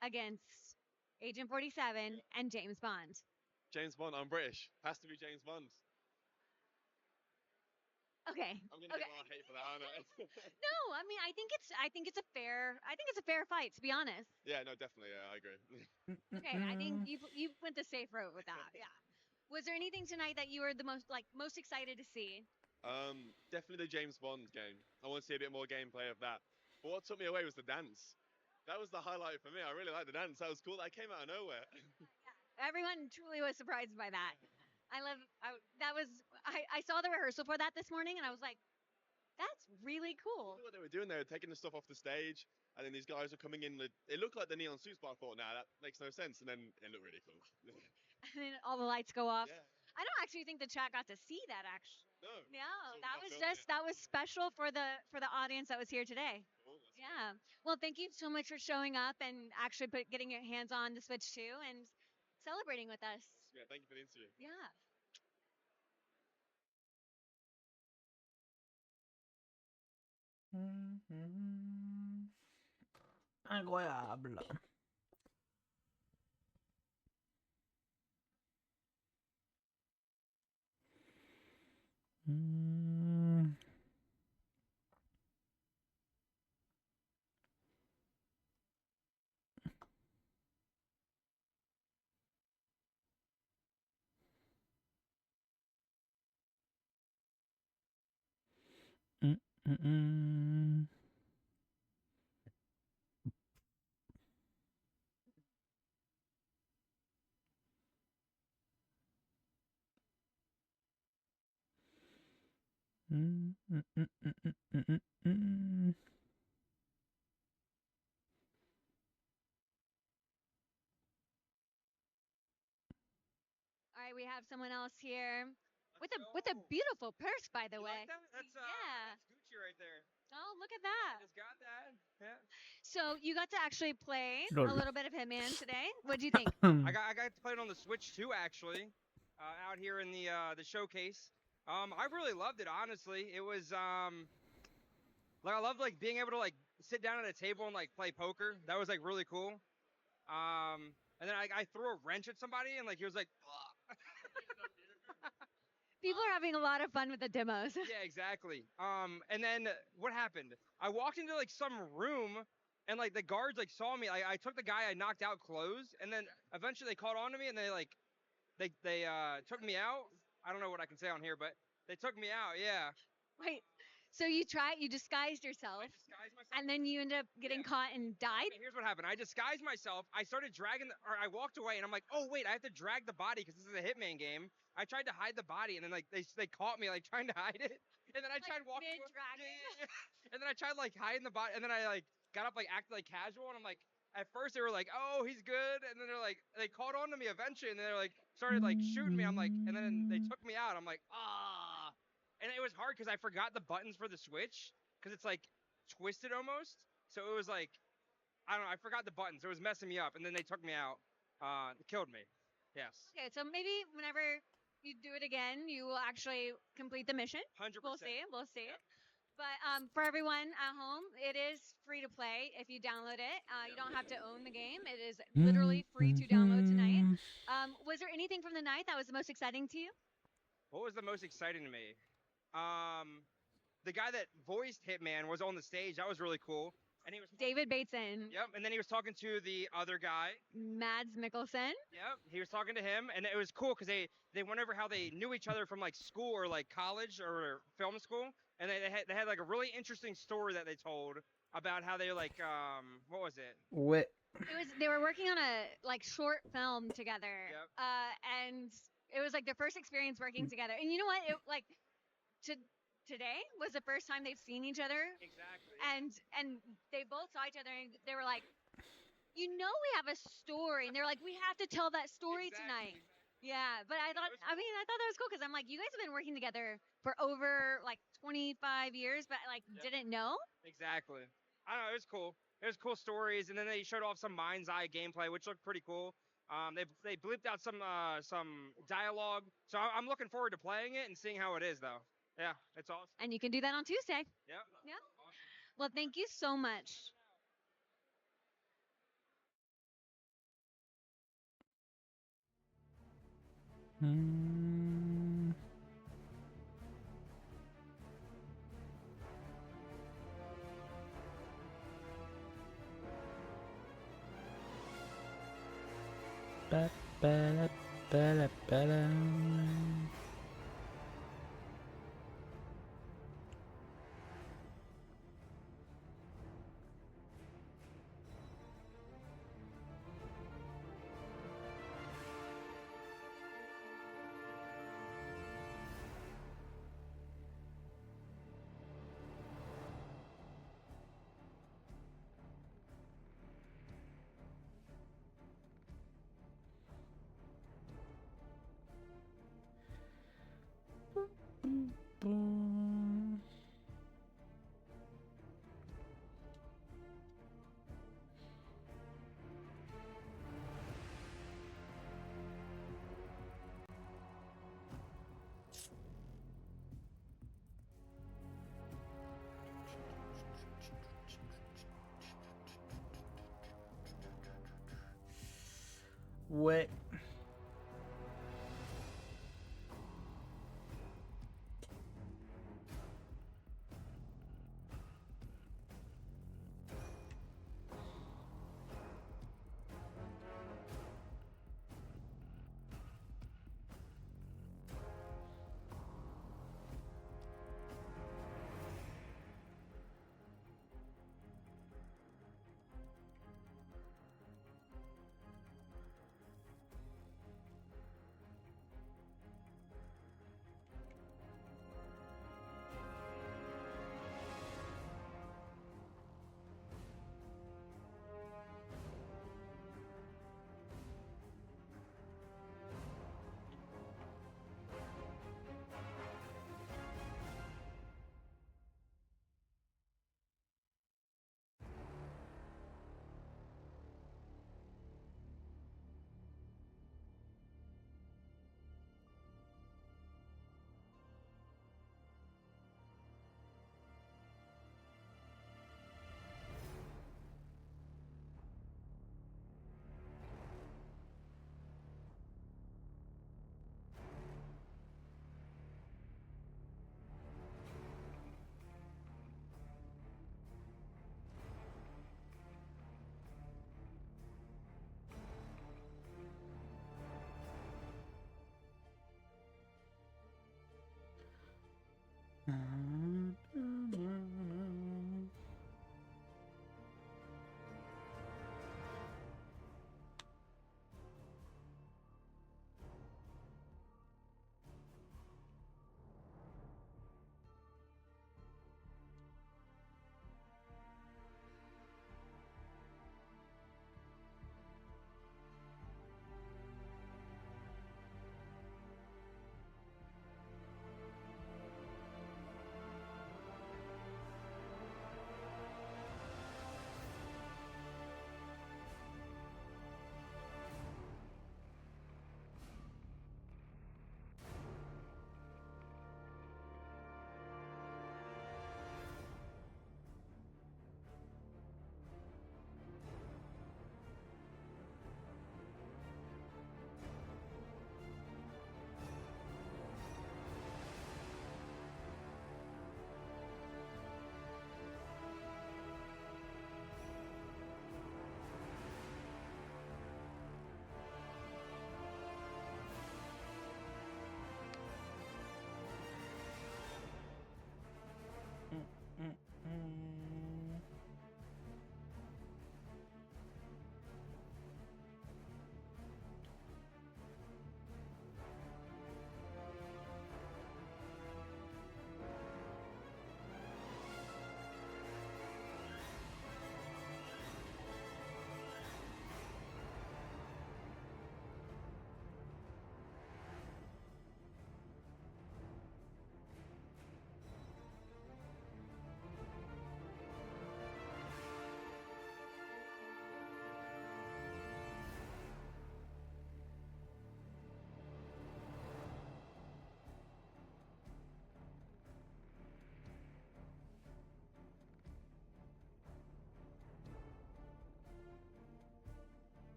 against Agent 47 and James Bond? James Bond, I'm British. Has to be James Bond. Okay. I'm gonna get a lot of hate for that, aren't I? No, I mean I think it's a fair fight, to be honest. Yeah, no, definitely, yeah, I agree. Okay, I think you went the safe route with that. Yeah. Was there anything tonight that you were the most excited to see? Definitely the James Bond game. I want to see a bit more gameplay of that. But what took me away was the dance. That was the highlight for me. I really liked the dance. That was cool. That came out of nowhere. Everyone truly was surprised by that. I saw the rehearsal for that this morning, and I was like, that's really cool. Look what they were doing. They were taking the stuff off the stage, and then these guys were coming in. It looked like the neon suits, but I thought, nah, that makes no sense. And then it looked really cool. And then all the lights go off. Yeah. I don't actually think the chat got to see that. Actually, no. That was special for the audience that was here today. Cool, yeah. Well, thank you so much for showing up and actually getting your hands on the Switch 2 and celebrating with us. Yeah, thank you for the interview. Yeah. Incroyable. All right, we have someone else here with a beautiful purse, by the way. Like that? That's yeah. that's Gucci right there. Oh, look at that. I just got that. Yeah. So you got to actually play a Lol. little bit of Hitman today. What do you think? I got to play it on the Switch too, actually, out here in the showcase. I really loved it, honestly. It was like I loved like being able to like sit down at a table and like play poker. That was like really cool. And then I threw a wrench at somebody and like he was like, People are having a lot of fun with the demos. yeah, exactly. And then what happened? I walked into like some room and like the guards like saw me. I took the guy I knocked out clothes and then eventually they caught on to me and they like they took me out. I don't know what I can say on here, but they took me out. Yeah. Wait, so you disguised yourself, and then you ended up getting caught and died? Okay, here's what happened. I disguised myself. I started dragging, or I walked away, and I'm like, oh wait, I have to drag the body because this is a Hitman game. I tried to hide the body, and then like they caught me like trying to hide it, and then I tried walking. And then I tried like hiding the body, and then I like got up like acted like casual, and I'm like, at first they were like, oh he's good, and then they're like they caught on to me eventually, and they're like started like shooting me. I'm like, and then they took me out. I'm like, ah. And it was hard because I forgot the buttons for the Switch because it's like twisted almost. So it was like, I don't know, I forgot the buttons. It was messing me up. And then they took me out. It killed me. Yes. Okay, so maybe whenever you do it again, you will actually complete the mission. 100%. We'll see. We'll see. But for everyone at home, it is free to play if you download it. You don't have to own the game. It is literally free to download tonight. Was there anything from the night that was the most exciting to you? What was the most exciting to me? The guy that voiced Hitman was on the stage. That was really cool. And he was David Bateson. Yep. And then he was talking to the other guy. Mads Mikkelsen. Yep. He was talking to him, and it was cool because they went over how they knew each other from like school or like college or film school, and they had like a really interesting story that they told about how they like what was it? What? They were working on a like short film together. Yep. And it was like their first experience working together. And you know what? It like today was the first time they've seen each other. Exactly. And they both saw each other and they were like, we have a story. And they're like, we have to tell that story tonight. Yeah, but I thought that was cool because I'm like, you guys have been working together for over like 25 years, but like didn't know. Exactly. I don't know. It was cool. It was cool stories, and then they showed off some mind's eye gameplay, which looked pretty cool. They bleeped out some dialogue, so I'm looking forward to playing it and seeing how it is, though. Yeah, it's awesome. And you can do that on Tuesday. Yep. Yeah. Well, thank you so much. Ba-ba-da-ba-da-ba-da. Ouais.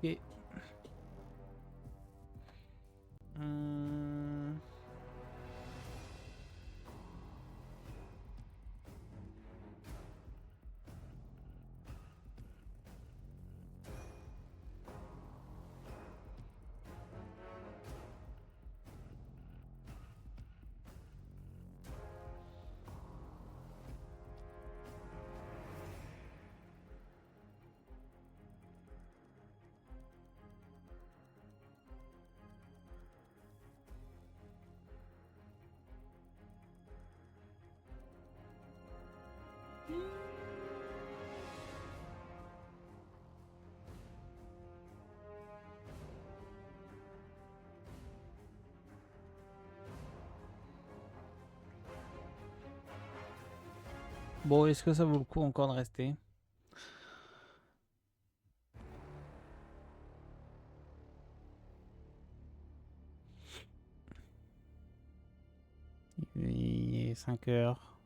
Ok. Bon, est-ce que ça vaut le coup encore de rester? Il est 5 heures.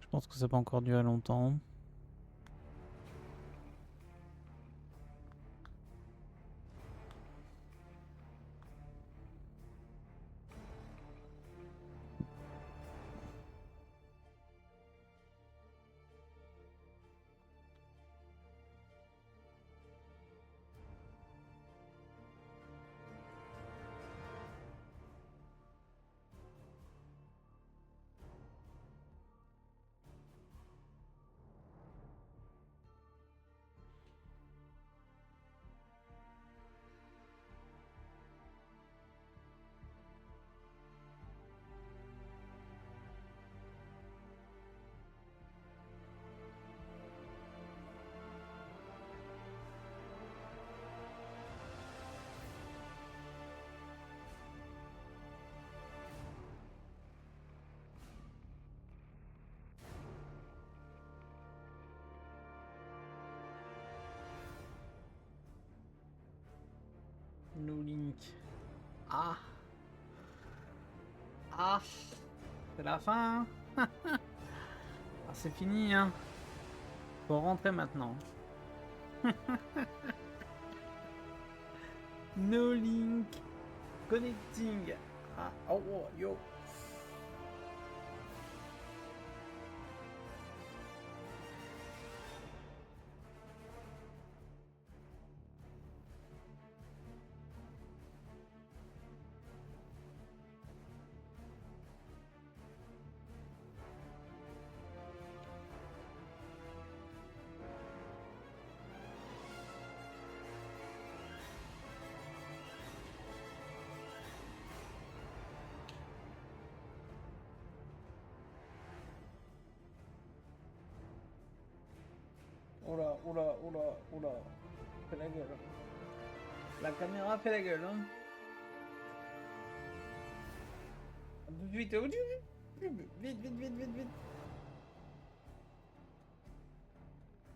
Je pense que ça peut encore durer longtemps. No Link. Ah. Ah. C'est la fin. Hein. Ah, c'est fini, hein. Faut rentrer maintenant. No Link. Connecting. Ah. Oh, oh, yo. Oula, oula, oula, oula. Fait la gueule. La caméra fait la gueule, hein. Un peu plus vite. Vite, vite, vite, vite, vite.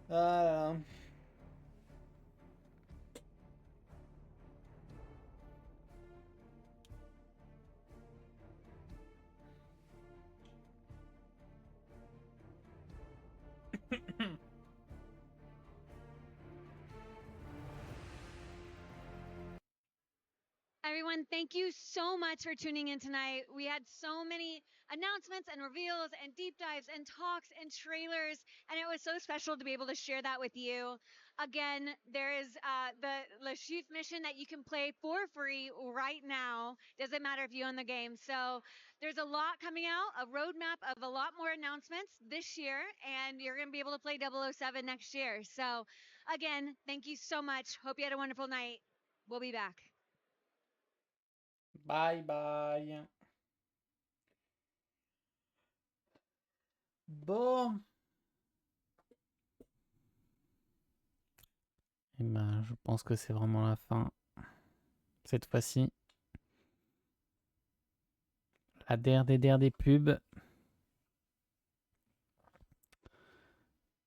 Voilà. Everyone, thank you so much for tuning in tonight. We had so many announcements and reveals and deep dives and talks and trailers, and it was so special to be able to share that with you. Again, there is the Le Chiffre mission that you can play for free right now. Doesn't matter if you own the game. So there's a lot coming out, a roadmap of a lot more announcements this year, and you're going to be able to play 007 next year. So again, thank you so much. Hope you had a wonderful night. We'll be back. Bye bye. Bon. Et ben, je pense que c'est vraiment la fin. Cette fois-ci. La der des pubs.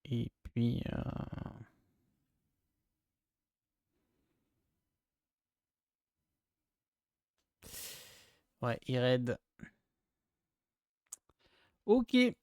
Et puis... Ouais, il raid. Ok.